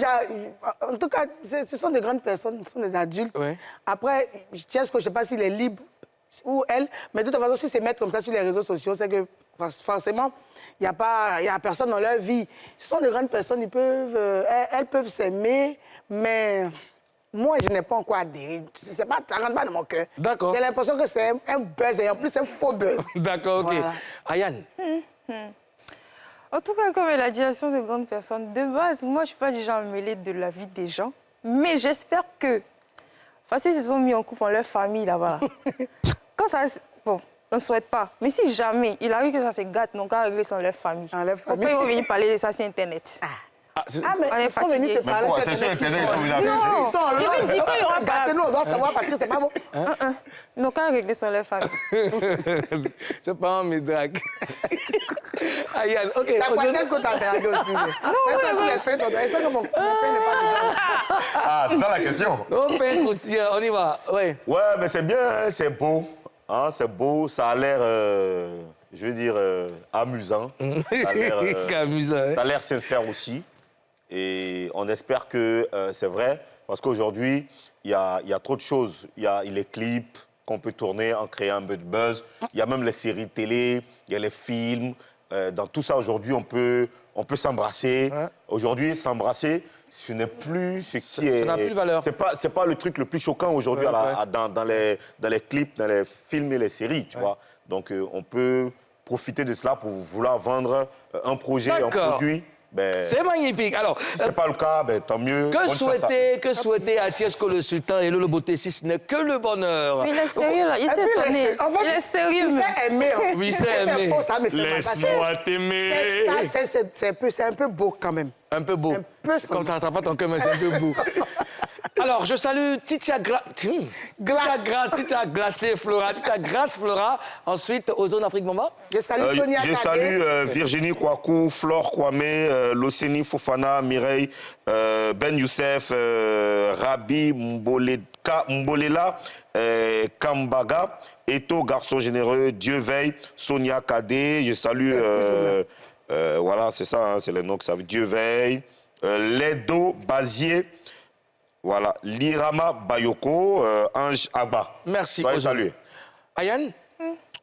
en tout cas, ce sont des grandes personnes, ce sont des adultes. Ouais. Après, Tiesco, je ne sais pas s'il est libre ou elle, mais de toute façon, si c'est mettre comme ça sur les réseaux sociaux, c'est que forcément, il n'y a personne dans leur vie. Ce sont des grandes personnes, elles peuvent s'aimer, mais... Moi, je n'ai pas encore adhéré. Ça ne rentre pas dans mon cœur. D'accord. J'ai l'impression que c'est un buzz, et en plus, c'est un faux buzz. D'accord, ok. Voilà. Ayane? En tout cas, comme elle a dit, elles sont de grandes personnes. De base, moi, je ne suis pas du genre à me mêler de la vie des gens. Mais j'espère que, parce qu'ils se sont mis en couple en leur famille là-bas. Quand ça... Bon, on ne souhaite pas. Mais si jamais il arrive que ça se gâte, donc à régler sans leur famille. Dans leur famille. Pourquoi ils vont venir parler de ça sur Internet? Ah, mais On est ils sont venus te fatigués. parler. pourquoi? C'est sur Internet, ils sont venus appeler. Ils sont là. Ils me disent quand il y aura pas- Nous, on doit savoir parce que c'est pas bon. Donc à régler sans leur famille. C'est pas un médrague. Ayane, ok. La pointesse que t'as interrogé aussi. Non, tous les faits, j'espère que mon pain n'est pas dedans. Ah, c'est ça la question. On fait un croustillant, on y va. Ouais. Ouais, mais c'est bien, hein, c'est beau. Hein, c'est beau, ça a l'air, je veux dire, amusant. Ça a l'air, Amusant, hein. ça a l'air sincère aussi. Et on espère que c'est vrai, parce qu'aujourd'hui, il y a trop de choses. Il y a les clips qu'on peut tourner en créant un peu de buzz. Il y a même les séries télé, il y a les films. Dans tout ça, aujourd'hui, on peut s'embrasser. Ouais. Aujourd'hui, s'embrasser, ce n'est plus ce qui est... Ça n'a plus de valeur. C'est pas le truc le plus choquant aujourd'hui Ouais. dans les clips, dans les films et les séries, tu vois. Donc, on peut profiter de cela pour vouloir vendre un projet, un D'accord. produit. Ben, C'est magnifique. Alors, si ce n'est pas le cas, ben, tant mieux. Bonne chance que souhaiter à Tiesco le Sultan et Lolo Beauté si ce n'est que le bonheur? Mais il est sérieux là, il s'est étonné. Il est sérieux. Il mais- s'est aimé. hein. Oui, il s'est C'est aimé. faux, ça me fait mal. Laisse-moi t'aimer. C'est un peu beau quand même. Un peu beau. Un peu Comme ça n'attrape pas ton cœur, mais c'est un peu beau. Alors, je salue Titia Glacé Flora, Titia Grace Flora. Ensuite, Ozone Afrique Mama. Je salue Sonia je salue Virginie Kouakou, Flore Kwame, Loseni Fofana, Mireille, Ben Youssef, Rabi Mbolela, Kambaga, Eto, Garçon Généreux, Dieu Veille, Sonia Kadé. Je salue, voilà, c'est ça, hein, c'est les noms que ça veut. Dieu Veille, Ledo Bazier. Voilà, Lirama Bayoko, Ange Agba. Merci. Soyez Ozone. salués. Ayane,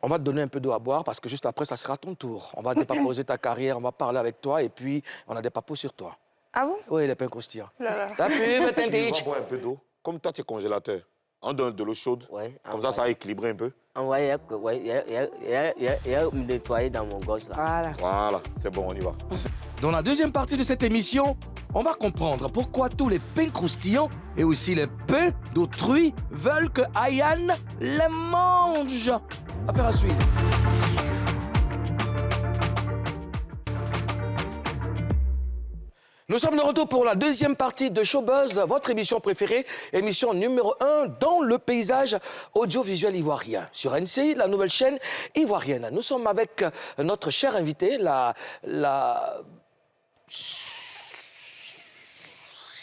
on va te donner un peu d'eau à boire parce que juste après, ça sera ton tour. On va dépaposer ta carrière, on va parler avec toi et puis on a des papos sur toi. Ah bon? Oui, les pains croustillants. Là, là. La pub, Tu vas Tintich. boire un peu d'eau. Comme toi, tu es congélateur. On donne de l'eau chaude. Ouais, Comme ça va équilibrer un peu. Envoyer, ouais, il y a me nettoyer dans mon gosse là. Voilà. Voilà, c'est bon, on y va. Dans la deuxième partie de cette émission, on va comprendre pourquoi tous les pains croustillants et aussi les pains d'autrui veulent que Ayane les mange. Affaire à suivre. Nous sommes de retour pour la deuxième partie de Showbuzz, votre émission préférée, émission numéro 1 dans le paysage audiovisuel ivoirien. Sur NCI, la nouvelle chaîne ivoirienne. Nous sommes avec notre chère invitée, la...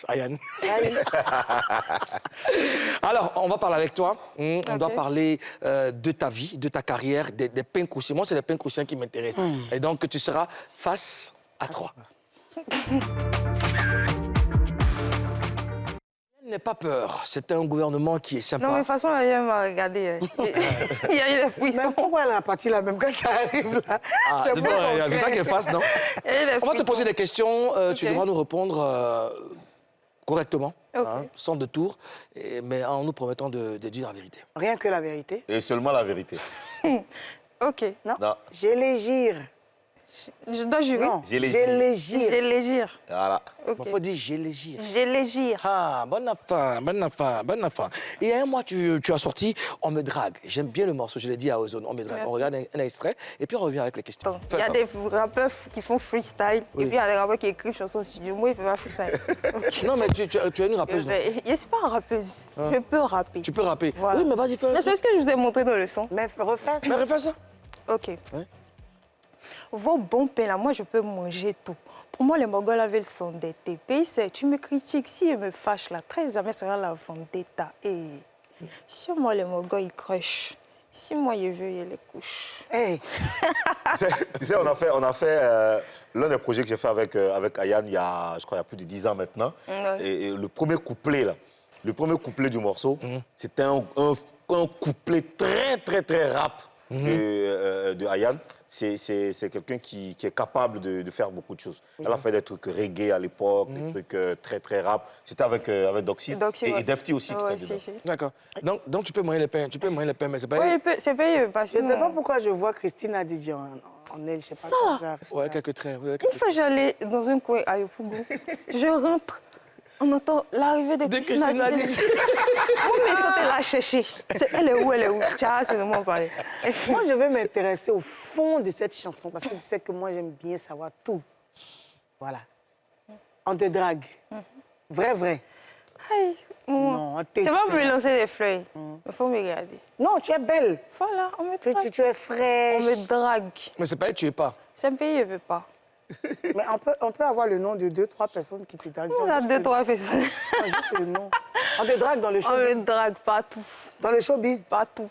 Ayane. Alors, on va parler avec toi. On doit parler de ta vie, de ta carrière, des pains croustillants. Moi, c'est les pains croustillants qui m'intéressent. Et donc, tu seras face à 3. N'aie pas peur, c'est un gouvernement qui est sympa. Non, mais de toute façon, elle m'a regardé. Il y a eu des frissons. Mais pourquoi elle a parti là, même quand ça arrive là? Ah, c'est bon, il y a vu ça qu'elle fasse, non? On va te poser des questions, tu devras nous répondre correctement, sans détour, mais en nous promettant de dire la vérité. Rien que la vérité. Et seulement la vérité. OK. Non. Non. J'élégir. Je dois jurer. Non, J'élégir. J'élégir. Voilà. OK. Il faut dire j'élégir. J'élégir. Ah, bonne affaire, bonne affaire, bonne affaire. Il y a un mois, tu as sorti On me drague. J'aime bien le morceau, je l'ai dit à Ozone, On me drague. Merci. On regarde un extrait et puis on revient avec les questions. Il y a des rappeurs qui font freestyle et puis il y a des rappeurs qui écrivent chansons au studio. Moi, il ne fait pas freestyle. OK. Non, mais tu es une rappeuse, non? Je ne suis pas rappeuse. Je peux rapper. Tu peux rapper. Voilà. Oui, mais vas-y, fais un Mais truc. c'est ce que je vous ai montré dans le son. Mais refais ça. Mais refais ça. OK. Ouais. Vos bons pains là, moi, je peux manger tout. Pour moi, les Mongols avaient le son des pays, c'est tu me critiques, si je me fâche là, très jamais sera la vendetta. Et si moi, les Mongols, ils crushent. Si moi, je veux, ils les couchent. Hey. Tu sais, on a fait l'un des projets que j'ai fait avec Ayane il y a, je crois, il y a plus de 10 ans maintenant. Ouais. Et le premier couplet, là, le premier couplet du morceau, c'était un couplet très rap de Ayane. C'est quelqu'un qui est capable de faire beaucoup de choses. Elle a fait des trucs reggae à l'époque, des trucs très rap. C'était avec Doxy. Doxy, ouais. Et Defty aussi qui Ouais, était dedans. si. D'accord. Donc tu peux moyen les pains, mais c'est pas... Oui, c'est payé parce Je que... ne sais pas pourquoi je vois Christine Adidji en elle, je sais pas. Ça. Pourquoi. Ouais, quelques traits. Ouais, Une fois, j'allais dans un coin à Yopougon. Je rentre, on entend l'arrivée de Christine Adidji. Vous me sortez la chercher. Elle est où, elle est où? Tiens, c'est le moment de parler. Moi, je vais m'intéresser au fond de cette chanson parce que tu sais que moi, j'aime bien savoir tout. Voilà. On te drague. Vrai. Hey, Non, on c'est pas pour me lancer des fleurs. Il faut me regarder. Non, tu es belle. Voilà, on me drague. Tu es fraîche. On me drague. Mais c'est pas elle, tu es pas. C'est un pays, je ne veux pas. Mais on peut avoir le nom de 2-3 personnes qui te draguent. On a 2-3 personnes. Non, juste le nom. On te drague dans le On showbiz. me drague partout. Dans le showbiz. Partout.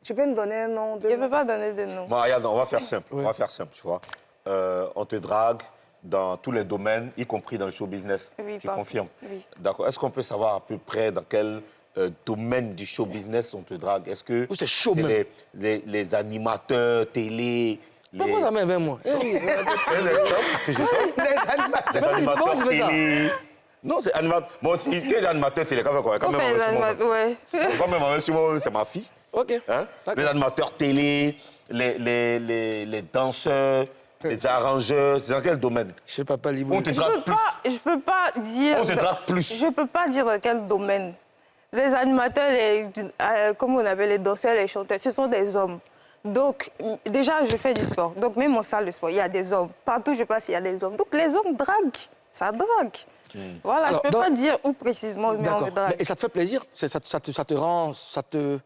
Tu peux nous donner un nom de... Je ne peux pas donner de nom. Bon, Ayane, on va faire simple. On va faire simple, tu vois. On te drague dans tous les domaines, y compris dans le show business. Oui, tu parfait. confirmes? Oui. D'accord. Est-ce qu'on peut savoir à peu près dans quel domaine du show business on te drague? Est-ce que Ou c'est chaud même. les animateurs télé, Pourquoi ça met 20 mois? C'est un exemple que je donne. Les animateurs Comment tu fais ça? télé. Non, c'est animateur. Bon, il y a des animateurs télé. Quand On fait les animateurs, ouais. Quand même, moi, c'est ma fille. OK. Hein? D'accord. Les animateurs télé, les danseurs, les arrangeurs, c'est dans quel domaine? Je sais pas, Libou. On te drague plus. Je peux pas dire... On te drague plus. Je peux pas dire dans quel domaine. Les animateurs, comme on appelle les danseurs, les chanteurs, ce sont des hommes. Donc, déjà, je fais du sport. Donc, même en salle de sport, il y a des hommes. Partout où je passe, il y a des hommes. Donc, les hommes draguent. Ça drague. Voilà, Alors, je peux pas dire où précisément, mais on D'accord. me drague. Et ça te fait plaisir? Ça te rend... Ça te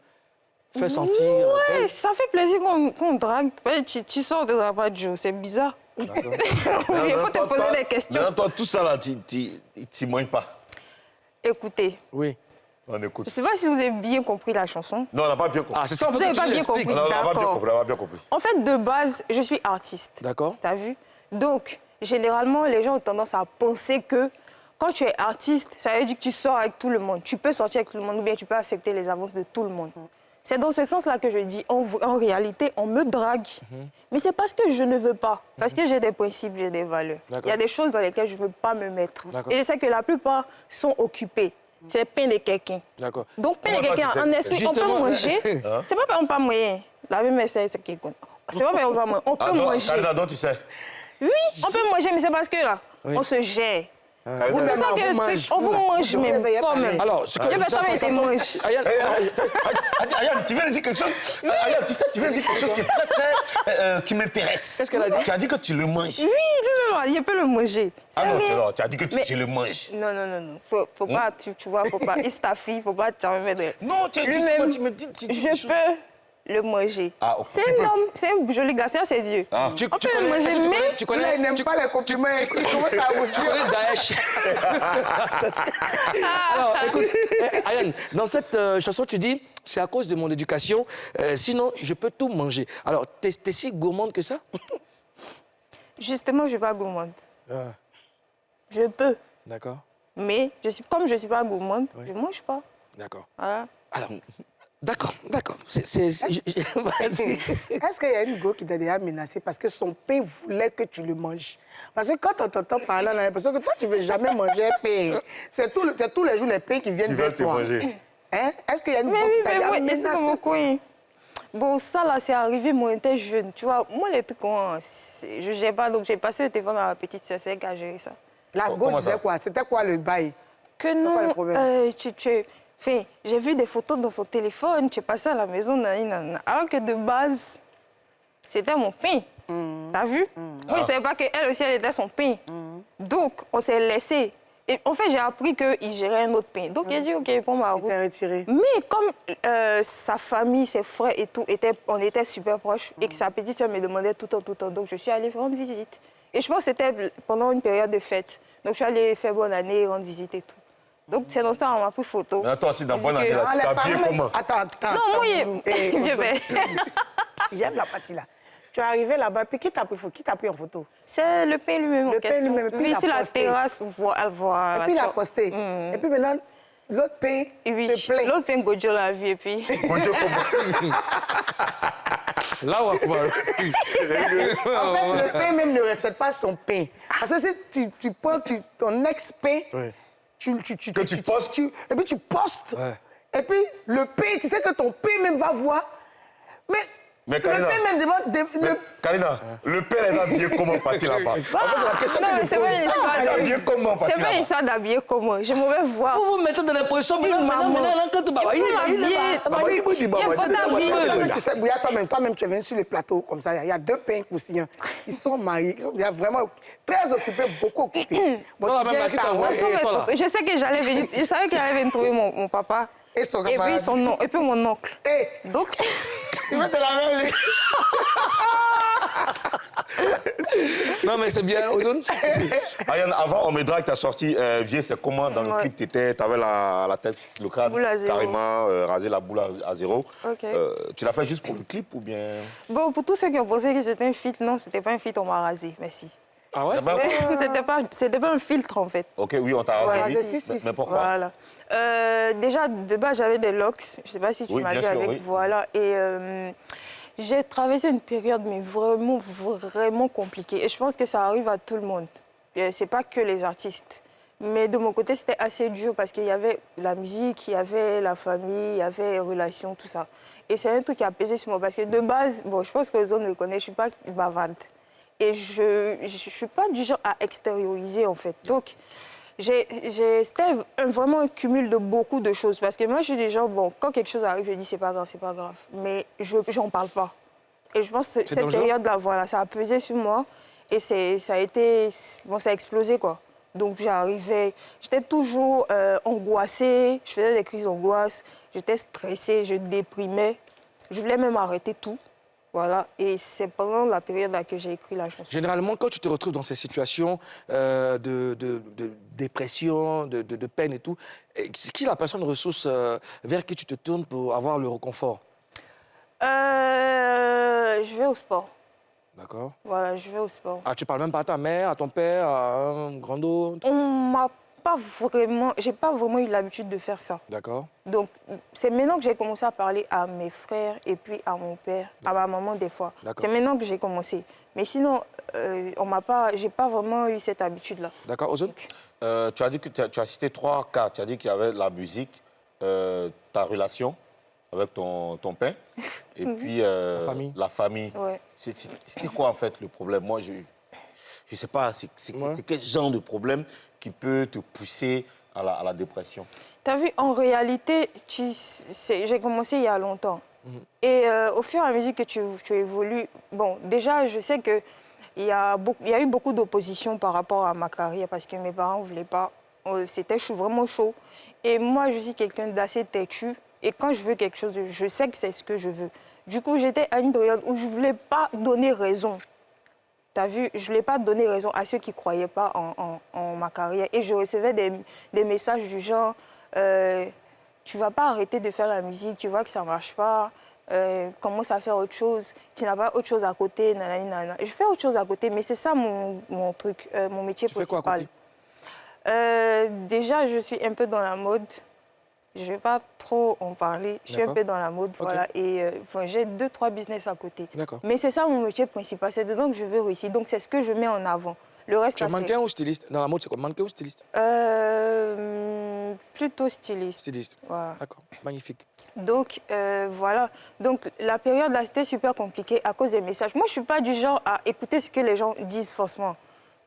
fait sentir... Ouais, ça fait plaisir qu'on drague. Ouais, tu sors de la radio, c'est bizarre. Il faut te poser des questions. Maintenant, toi, tout ça, là, tu moignes pas. Écoutez, Oui. On écoute. je sais pas si vous avez bien compris la chanson. Non, on n'a pas bien compris. Ah, c'est ça, en fait, Vous avez que tu pas bien l'expliques. compris. On n'a pas bien D'accord. compris, on n'a pas bien compris. En fait, de base, je suis artiste. D'accord. T'as vu? Donc, généralement, les gens ont tendance à penser que quand tu es artiste, ça veut dire que tu sors avec tout le monde. Tu peux sortir avec tout le monde ou bien tu peux accepter les avances de tout le monde. C'est dans ce sens-là que je dis, en réalité, on me drague. Mais c'est parce que je ne veux pas. Parce que j'ai des principes, j'ai des valeurs. D'accord. Il y a des choses dans lesquelles je ne veux pas me mettre. D'accord. Et je sais que la plupart sont occupés. C'est pain de quelqu'un. D'accord. Donc, pain de Comment toi, quelqu'un, tu sais? en esprit, on peut Justement, manger. C'est pas par exemple pas moyen. La même essai, c'est qu'il connaît. C'est pas par exemple, on peut manger. Karina, donc tu sais. Oui, on peut manger, mais c'est parce que là, on se gère. Karina, Vous-même, C'est ça on que vous le mange. truc, on vous mange Je même, réveillais fort pareil. même. Alors, ce que Je vais quand même essayer de manger. Ayane, Ayane, tu viens de dire quelque chose. Ayane, tu sais, tu viens de dire quelque chose qui est très, qui m'intéresse. Qu'est-ce qu'elle a dit? Tu as dit que tu le manges. Oui, lui-même, je peux le manger. Ah C'est non, vrai. non, tu as dit que Mais- tu le manges. Non, non, non, non. Faut pas, tu vois, faut pas. C'est ta fille, faut pas te mettre. Non, tu Lui-même, me dis. je peux le manger. Ah, ok. C'est un homme, c'est un joli garçon à ses yeux. Ah. On peut le manger, mais... tu Là, connais, il n'aime pas les compliments. Il commence à tu rougir. connais Daesh. Alors, écoute, Ayane, dans cette chanson, tu dis, c'est à cause de mon éducation, sinon je peux tout manger. Alors, t'es si gourmande que ça? Justement, je ne suis pas gourmande. Ah, Je peux, d'accord, mais comme je ne suis pas gourmande, je ne mange pas. d'accord. Voilà. Alors, d'accord. Vas-y. Est-ce qu'il y a une go qui t'a déjà menacé parce que son pain voulait que tu le manges? Parce que quand on t'entend parler, on a l'impression que toi, tu ne veux jamais manger un pain. C'est tous les jours les pains qui viennent Ils vers veulent te toi. manger. Hein? Est-ce qu'il y a une Mais go oui, qui t'a mais déjà moi, ici dans mon menacé? coin. Bon, ça là, c'est arrivé, moi, j'étais jeune. Tu vois, moi, les trucs, je ne gère pas, donc j'ai passé le téléphone à ma petite sœur, c'est elle qui a géré ça. La go Comment disait ça? quoi? C'était quoi le bail? Que quoi le non, problème? enfin, j'ai vu des photos dans son téléphone, tu es passé à la maison, nanana. Alors que de base, c'était mon pain. T'as vu? Moi, je ne savais pas qu'elle aussi, elle était son pain. Donc, on s'est laissé. Et en fait, j'ai appris qu'il gérait un autre pain. Donc, il a dit, OK, prends ma Il route. t'a retiré. Mais comme sa famille, ses frères et tout, on était super proches et que sa petite soeur me demandait tout le temps, donc je suis allée rendre visite. Et je pense que c'était pendant une période de fête. Donc, je suis allée faire bonne année, rendre visite et tout. Donc, c'est dans ça qu'on m'a pris photo. Mais toi aussi, dans Il bonne dit année, que- là, tu les t'es habillé parents, comment? Attends. Non, moi, Eh, il fait. J'aime la partie là. Tu es arrivé là-bas, puis qui t'a pris en photo? C'est le pain lui-même. Le pain lui-même, puis Oui, il a sur la posté. terrasse, voilà. Et puis il a posté. Et puis maintenant, l'autre pain Oui, se plaint. l'autre pain Gojo l'a vu et puis... Bonjour, comment? Là où En fait, le pain même ne respecte pas son pain. Parce que si tu prends ton ex-pain, Oui. Que tu postes. et puis tu postes. Ouais. Et puis le pain, tu sais que ton pain même va voir. Mais Mais le Karina, pain même demande... Karina, le père, elle a habillé comment partir là-bas? En fait, c'est la question Non, que mais je c'est pas une pose. histoire Elle a de- habillé comment C'est partir pas une là-bas? histoire d'habiller comment. Je m'en vais voir. Vous vous mettez dans l'impression, maintenant, quand tu vas... Il faut m'habiller. Il faut t'habiller. Mais tu sais, Bouya, toi-même, tu es venu sur le plateau comme ça. Il y a deux pains croustillants qui sont mariés, qui sont déjà vraiment très occupés, beaucoup occupés. Bon, Voilà, tu même viens à qui t'as t'arranger. envoyé. Et toi, là? Je sais que j'allais venir. Je savais qu'il allait venir trouver mon papa. Et son Et puis camarade. et puis mon oncle. Eh, Donc, tu veux te la même lui. Non, mais c'est bien, Ozone. Ayane, avant, on me drague, t'as sorti Vieux, c'est comment dans le Ouais. clip? T'avais la tête, le crâne, Boule à zéro. carrément rasé la boule à zéro. Ok. Tu l'as fait juste pour le clip ou bien? bon, pour tous ceux qui ont pensé que c'était un feat, non, c'était pas un feat, on m'a rasé. Merci. Ah ouais? D'abord- C'était pas un filtre, en fait. Ok, oui, on t'a rasé. Ouais, oui. si. Mais pourquoi? Voilà. Déjà, de base, j'avais des locks. Je sais pas si tu Oui, m'as bien vu sûr, avec. oui. Voilà. Et j'ai traversé une période, mais vraiment compliquée. Et je pense que ça arrive à tout le monde. C'est pas que les artistes. Mais de mon côté, c'était assez dur parce qu'il y avait la musique, il y avait la famille, il y avait les relations, tout ça. Et c'est un truc qui a pesé sur moi parce que de base, bon, je pense que Ozone me connaît, je suis pas bavarde. Et je suis pas du genre à extérioriser, en fait. Donc, c'était vraiment un cumul de beaucoup de choses. Parce que moi, je suis des gens, bon, quand quelque chose arrive, je dis c'est pas grave, c'est pas grave. Mais j'en parle pas. Et je pense que cette dangereux. période-là, voilà, ça a pesé sur moi. Et ça a été, bon, ça a explosé, quoi. Donc, j'étais toujours angoissée, je faisais des crises d'angoisse, j'étais stressée, je déprimais. Je voulais même arrêter tout. Voilà, et c'est pendant la période là que j'ai écrit la chanson. Généralement, quand tu te retrouves dans ces situations de dépression, de peine et tout, qui est la personne ressource vers qui tu te tournes pour avoir le réconfort? Je vais au sport. D'accord. Voilà, je vais au sport. Ah, tu parles même pas à ta mère, à ton père, à un grand autre? On m'a pas vraiment eu l'habitude de faire ça. D'accord. Donc, c'est maintenant que j'ai commencé à parler à mes frères et puis à mon père, à ma maman des fois. C'est maintenant que j'ai commencé. Mais sinon, j'ai pas vraiment eu cette habitude-là. D'accord, Ozone? Tu as dit que tu as cité 3 cas. Tu as dit qu'il y avait la musique, ta relation avec ton père, et puis la famille. Ouais. C'était quoi en fait le problème? Moi, je ne sais pas, c'est quel genre de problème qui peut te pousser à la dépression? Tu as vu, en réalité, j'ai commencé il y a longtemps. Et au fur et à mesure que tu évolues, bon, déjà, je sais qu'il y a eu beaucoup d'opposition par rapport à ma carrière parce que mes parents ne voulaient pas. C'était vraiment chaud. Et moi, je suis quelqu'un d'assez têtu. Et quand je veux quelque chose, je sais que c'est ce que je veux. Du coup, j'étais à une période où je ne voulais pas donner raison. Tu as vu, je ne voulais pas donner raison à ceux qui ne croyaient pas en ma carrière. Et je recevais des messages du genre tu ne vas pas arrêter de faire la musique, tu vois que ça ne marche pas, commence à faire autre chose, tu n'as pas autre chose à côté, nanani, nanana. Je fais autre chose à côté, mais c'est ça mon truc, mon métier principal. Tu fais quoi à côté? Déjà, je suis un peu dans la mode. Je ne vais pas trop en parler. Je suis un peu dans la mode, voilà. Et j'ai 2-3 business à côté. Mais c'est ça mon métier principal. C'est dedans que je veux réussir. Donc, c'est ce que je mets en avant. Le reste, tu es mannequin ou styliste? Dans la mode, c'est quoi? Mannequin ou styliste? Plutôt styliste. Styliste. Voilà. D'accord, magnifique. Donc, voilà. Donc, la période là, c'était super compliqué à cause des messages. Moi, je ne suis pas du genre à écouter ce que les gens disent forcément.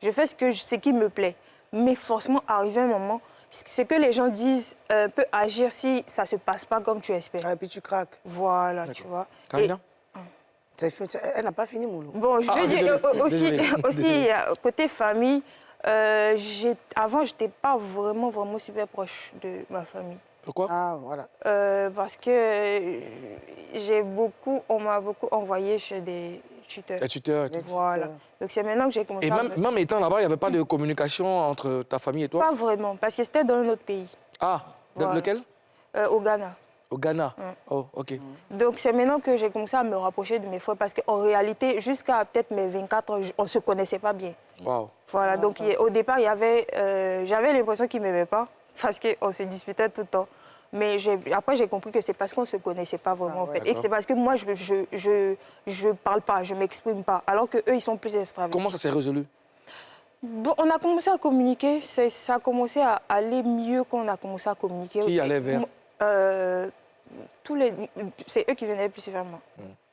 Je fais ce qui me plaît. Mais forcément, arrivé un moment, ce que les gens disent peut agir si ça ne se passe pas comme tu espères. Et puis tu craques. Voilà, tu vois. Karina? Elle n'a pas fini, Moulou. Bon, je veux dire aussi côté famille, avant, je n'étais pas vraiment super proche de ma famille. Pourquoi? Ah, voilà. Parce que on m'a beaucoup envoyé chez des tuteurs. Les tuteurs. Voilà. Donc c'est maintenant que j'ai commencé à... Et même étant là-bas, il n'y avait pas de communication entre ta famille et toi? Pas vraiment, parce que c'était dans un autre pays. Ah, voilà. Lequel? Au Ghana. Au Ghana? Oh, ok. Donc c'est maintenant que j'ai commencé à me rapprocher de mes frères, parce qu'en réalité, jusqu'à peut-être mes 24 ans, on ne se connaissait pas bien. Wow. Voilà, donc au départ, j'avais l'impression qu'ils ne m'aimaient pas, parce qu'on se disputait tout le temps. Mais après, j'ai compris que c'est parce qu'on ne se connaissait pas vraiment, en fait. Et que c'est parce que moi, je parle pas, je ne m'exprime pas, alors qu'eux, ils sont plus extravertis. Comment ça s'est résolu? Bon, on a commencé à communiquer, ça a commencé à aller mieux quand on a commencé à communiquer. Qui allait vers? C'est eux qui venaient plus vers moi.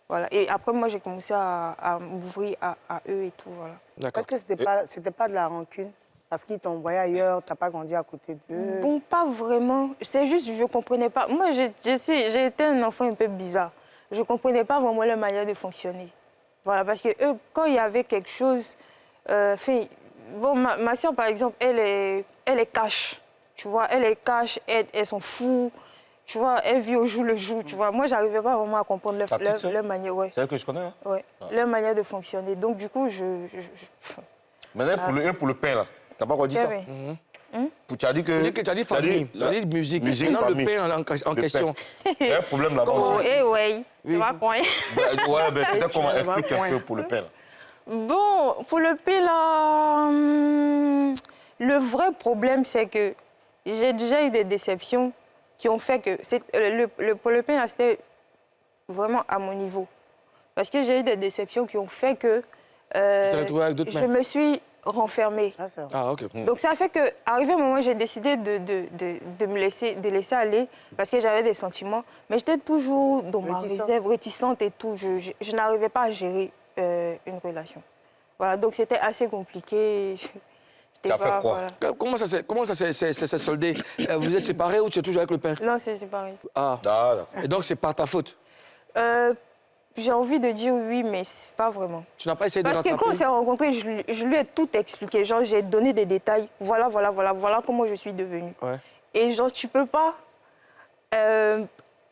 Voilà. Et après, moi, j'ai commencé à m'ouvrir à eux et tout, voilà. Parce que c'était pas de la rancune? Parce qu'ils t'ont envoyé ailleurs, tu n'as pas grandi à côté d'eux? Bon, pas vraiment. C'est juste que je ne comprenais pas. Moi, j'ai été un enfant un peu bizarre. Je ne comprenais pas vraiment leur manière de fonctionner. Voilà, parce que eux, quand il y avait quelque chose... bon, ma soeur, par exemple, elle est cash. Tu vois, elle est cash, elle s'en fout. Tu vois, elle vit au jour le jour, tu vois. Moi, je n'arrivais pas vraiment à comprendre leur manière. Ouais. C'est elle que je connais, là? Oui, leur manière de fonctionner. Donc, du coup, Maintenant, pour le pain, là, tu n'as pas encore dit ça? Tu as dit que... Tu as dit famille, tu as dit musique. Maintenant, famille. Le pain en question. Il y a un problème là-bas aussi. Oui. Tu vois quoi? Ouais, c'était comment? Explique un peu pour le pain, là. Bon, pour le pain, là... le vrai problème, c'est que j'ai déjà eu des déceptions qui ont fait que... Pour le pain, là, c'était vraiment à mon niveau. Parce que j'ai eu des déceptions qui ont fait que... je me suis renfermée. Ah, ok. Donc ça a fait qu'arrivé un moment, j'ai décidé de laisser aller parce que j'avais des sentiments. Mais j'étais toujours dans ma réserve, réticente et tout. Je n'arrivais pas à gérer une relation. Voilà, donc c'était assez compliqué. Tu as fait quoi? Voilà. Comment ça s'est soldé? Vous êtes séparés ou tu es toujours avec le père? Non, c'est séparé. Ah. Et donc c'est par ta faute? J'ai envie de dire oui, mais c'est pas vraiment. Tu n'as pas essayé de rattraper? Parce que quand on s'est rencontrés, je lui ai tout expliqué. Genre, j'ai donné des détails. Voilà comment je suis devenue. Ouais. Et genre, tu peux pas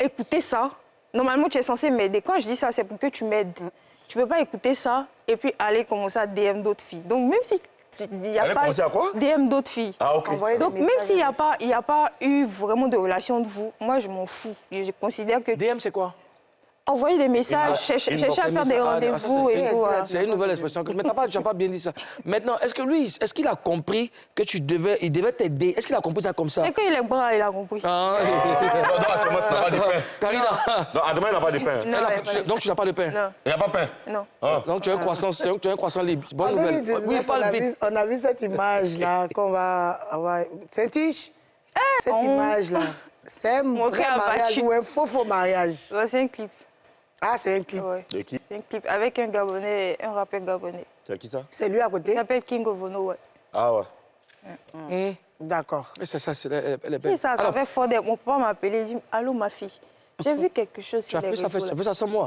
écouter ça. Normalement, tu es censé m'aider. Quand je dis ça, c'est pour que tu m'aides. Tu peux pas écouter ça et puis aller commencer à DM d'autres filles. Donc, même si il y a pas à quoi? DM d'autres filles. Ah, ok. Donc, même s'il n'y a pas eu vraiment de relation de vous, moi, je m'en fous. Je considère que... DM, c'est quoi? envoyer des messages, chercher à faire des rendez-vous et tout. voilà. C'est une nouvelle expression. Mais tu n'as pas bien dit ça. Maintenant, est-ce que lui, est-ce qu'il a compris que il devait t'aider? Est-ce qu'il a compris ça comme ça? C'est qu'il est bras, il a compris. Ah. Non, actuellement, tu n'as pas de pain. Karina. Non, à demain, il n'a pas de pain. Non, Donc, tu n'as pas de pain? Non. Il n'y a pas de pain. Non. Ah. Donc, tu as un croissant libre. Bonne En nouvelle. 2019, Oui, parle vite. on a vu cette image-là qu'on va avoir. Saint-Tiche, cette image-là, c'est un Montré vrai à mariage Bachu. ou un faux mariage? Ouais, c'est un clip. Ah, c'est un clip. Ouais. De qui? C'est un clip avec un Gabonais, un rappeur gabonais. C'est qui ça? C'est lui à Il côté? s'appelle King Ovono, ouais. Ah ouais. D'accord. Mais c'est ça, elle est belle. Et ça Alors, fait fort. Mon papa m'a appelé, il dit allô ma fille. J'ai vu quelque chose tu sur as les fait ça, réseaux. tu as fait ça sans moi.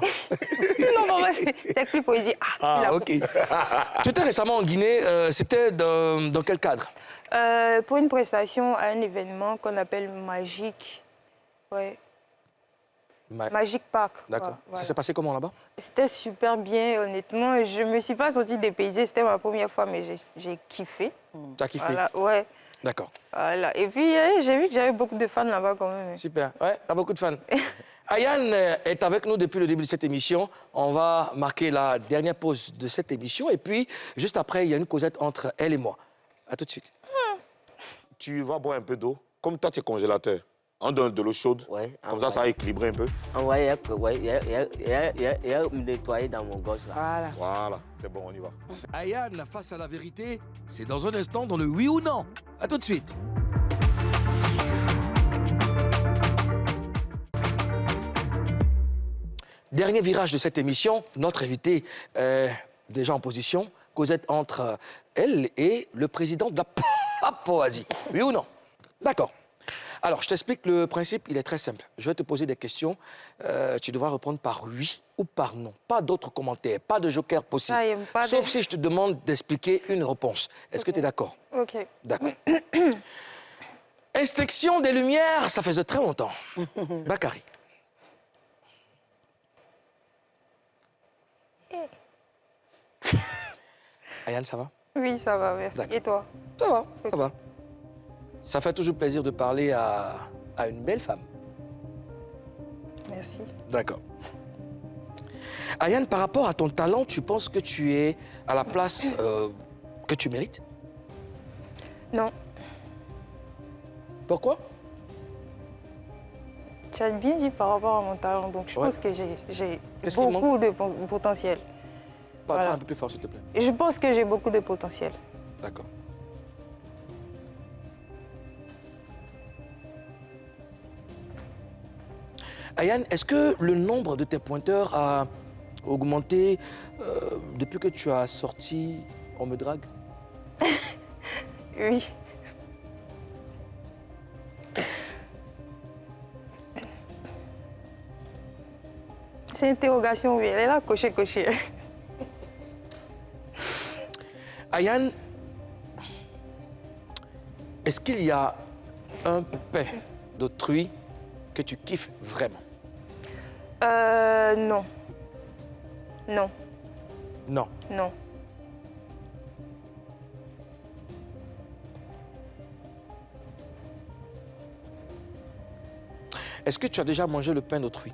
Non, papa, c'est un clip où il dit il Ah, a ok. Tu étais récemment en Guinée. C'était dans quel cadre? Pour une prestation à un événement qu'on appelle Magique. Ouais. Magic Park. D'accord. Voilà. Ça s'est passé comment là-bas? C'était super bien, honnêtement. Je ne me suis pas sentie dépaysée. C'était ma première fois, mais j'ai kiffé. Tu as kiffé? Voilà, ouais. D'accord. Voilà. Et puis, j'ai vu que j'avais beaucoup de fans là-bas quand même. Super. Ouais, t'as beaucoup de fans. Ayane est avec nous depuis le début de cette émission. On va marquer la dernière pause de cette émission. Et puis, juste après, il y a une causette entre elle et moi. À tout de suite. Tu vas boire un peu d'eau. Comme toi, tu es congélateur. On donne de l'eau chaude. Ouais, Comme ça va équilibrer un peu. Envoyer, il y a me nettoyer dans mon gosse là. Voilà. Voilà, c'est bon, on y va. Ayane face à la vérité, c'est dans un instant dans le oui ou non. À tout de suite. Dernier virage de cette émission. Notre invité est déjà en position. Causette entre elle et le président de la Papouasie. Oui ou non? D'accord. Alors, je t'explique le principe, il est très simple. Je vais te poser des questions. Tu devras répondre par oui ou par non. Pas d'autres commentaires, pas de joker possible. Ça, il aime pas Sauf de- si je te demande d'expliquer une réponse. Est-ce que tu es d'accord? Ok. D'accord. Extinction des lumières, ça faisait très longtemps. Bakary. Ayane, ça va? Oui, ça va, merci. D'accord. Et toi? Ça va, ça va. Ça fait toujours plaisir de parler à une belle femme. Merci. D'accord. Ayane, par rapport à ton talent, tu penses que tu es à la place que tu mérites? Non. Pourquoi? Tu as bien dit par rapport à mon talent, donc je Ouais. pense que j'ai Qu'est-ce qui beaucoup de potentiel. Parle Voilà. un peu plus fort, s'il te plaît. Et je pense que j'ai beaucoup de potentiel. D'accord. Ayane, est-ce que le nombre de tes pointeurs a augmenté depuis que tu as sorti On me drague? Oui. C'est interrogation, oui. Elle est là, coché. Ayane, est-ce qu'il y a un pain d'autrui que tu kiffes vraiment? Non. Non. Non. Non. Est-ce que tu as déjà mangé le pain d'autrui?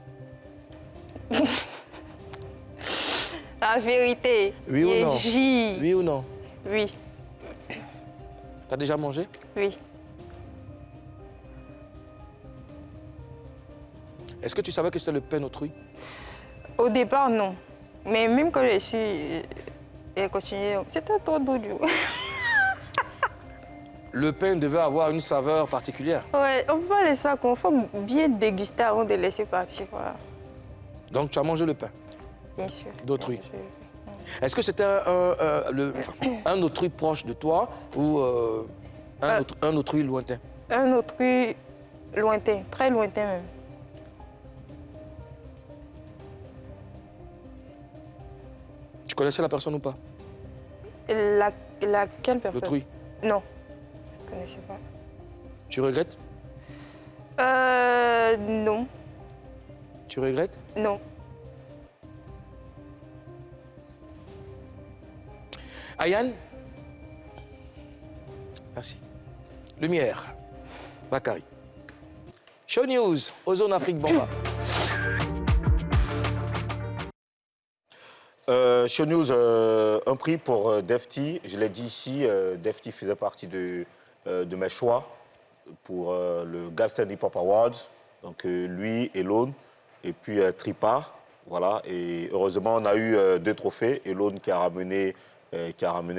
La vérité. Oui ou non? Yéji. Oui ou non? Oui. Tu as déjà mangé? Oui. Est-ce que tu savais que c'était le pain d'autrui? Au départ, non. Mais même quand je suis... Et continué, c'était trop doux. Le pain devait avoir une saveur particulière. Ouais, on peut pas laisser ça, il faut bien déguster avant de laisser partir. Voilà. Donc tu as mangé le pain Bien sûr. d'autrui. Est-ce que c'était un autrui proche de toi ou un autrui lointain? Un autrui lointain, très lointain même. Tu connaissais la personne ou pas? Laquelle personne? L'autrui. Non, je ne connaissais pas. Tu regrettes? Non, Tu regrettes? non. Ayane? Merci. Lumière. Bakary. Show News, Ozone Afrique Bamba. Show News, un prix pour Defty. Je l'ai dit ici, Defty faisait partie de mes choix pour le Galston Hip Hop Awards. Donc lui, Elone, et puis Tripa. Voilà. Et heureusement, on a eu 2 trophées. Elone qui a ramené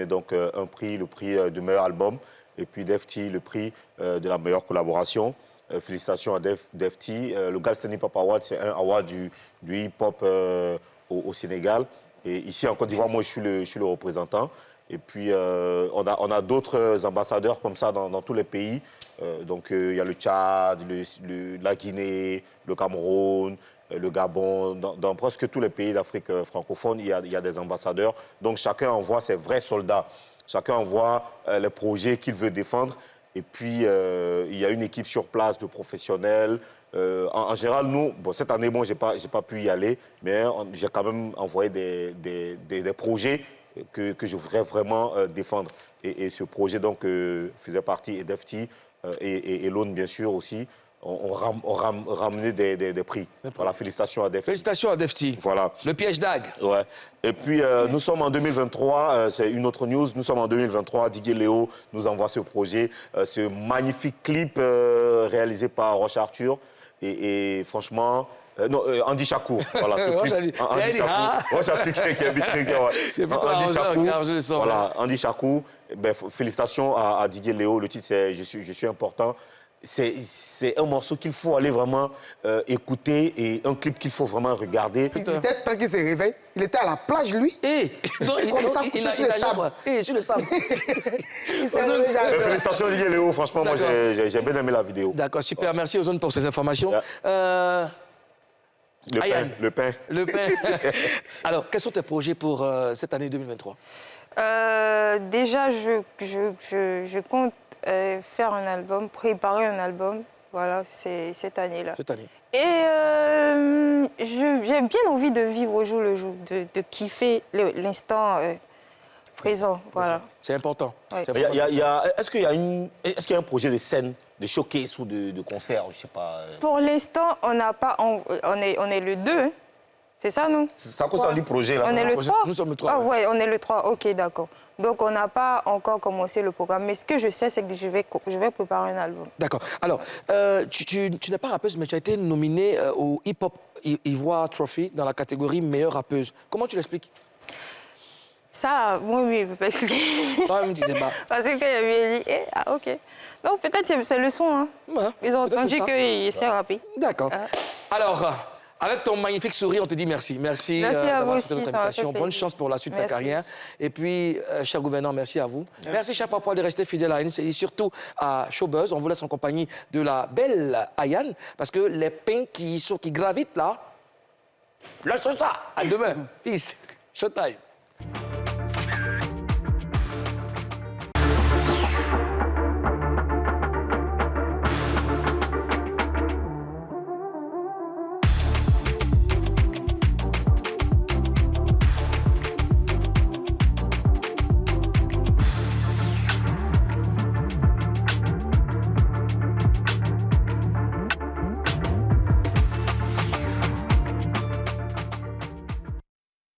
donc un prix, le prix du meilleur album. Et puis Defty, le prix de la meilleure collaboration. Félicitations à Defty. Le Galston Hip Hop Award, c'est un award du hip-hop au Sénégal. Et ici, en Côte d'Ivoire, moi, je suis le représentant. Et puis, on a d'autres ambassadeurs comme ça dans tous les pays. Donc, il y a le Tchad, la Guinée, le Cameroun, le Gabon. Dans presque tous les pays d'Afrique francophone, il y a des ambassadeurs. Donc, chacun envoie ses vrais soldats. Chacun envoie les projets qu'il veut défendre. Et puis, il y a une équipe sur place de professionnels. En général, nous, cette année, moi, je n'ai pas pu y aller, mais j'ai quand même envoyé des projets que je voudrais vraiment défendre. Et ce projet, donc, faisait partie Defty et Elone, bien sûr, aussi. On ramenait des prix. Voilà, félicitations à Defty. Félicitations à Defty. Voilà. Le piège d'Ag. Ouais. Et puis, nous sommes en 2023, c'est une autre news, nous sommes en 2023, Didier Léo nous envoie ce projet, ce magnifique clip réalisé par Roche Arthur. Et franchement, non, Andy Chakour, voilà, ce clip. Andy Chakour. Roche Arthur qui est habité. Andy Chakour, voilà, Andy Chakour. Ben, félicitations à Didier Léo, le titre c'est je suis important. C'est un morceau qu'il faut aller vraiment écouter et un clip qu'il faut vraiment regarder. Il était, tant qu'il se réveille, il était à la plage, lui. Comme ça, couché sur le sable. Sur le sable. Félicitations Didier Léo, franchement, moi j'ai bien aimé la vidéo. D'accord, super, merci Ozone pour ces informations. Le pain. Alors, quels sont tes projets pour cette année 2023? Déjà, je compte faire un album, préparer un album, voilà, c'est cette année-là. Cette année. Et j'ai bien envie de vivre au jour le jour, de kiffer l'instant présent, voilà. C'est important. Ouais. Est-ce qu'il y a un projet de scène, de showcase ou de concert, je sais pas. Pour l'instant, on n'a pas, on est le 2, hein. C'est ça, nous? Ça concerne le projet, là. On est le 3? Nous sommes le 3. Ah ouais, on est le 3, ok, d'accord. Donc, on n'a pas encore commencé le programme. Mais ce que je sais, c'est que je vais préparer un album. D'accord. Alors, tu n'es pas rappeuse, mais tu as été nominée au Hip Hop Ivoire Trophy dans la catégorie meilleure rappeuse. Comment tu l'expliques? Ça, oui, je peux pas expliquer. Toi-même, tu disais pas. Parce que quand il avait dit, ah, ok. Donc, peut-être c'est le son, hein. Ouais, ils ont entendu qu'il s'est rappé. D'accord. Alors, avec ton magnifique sourire, on te dit merci. Merci à vous d'avoir aussi, accepté notre ça m'a fait invitation. Bonne plaisir. chance pour la suite de ta Merci. carrière. Et puis, cher gouverneur, merci à vous. Merci, cher papa, de rester fidèle à NCI, surtout à Showbuzz. On vous laisse en compagnie de la belle Ayane, parce que les pains qui gravitent là, laisse ça. À demain. Peace. Showtime.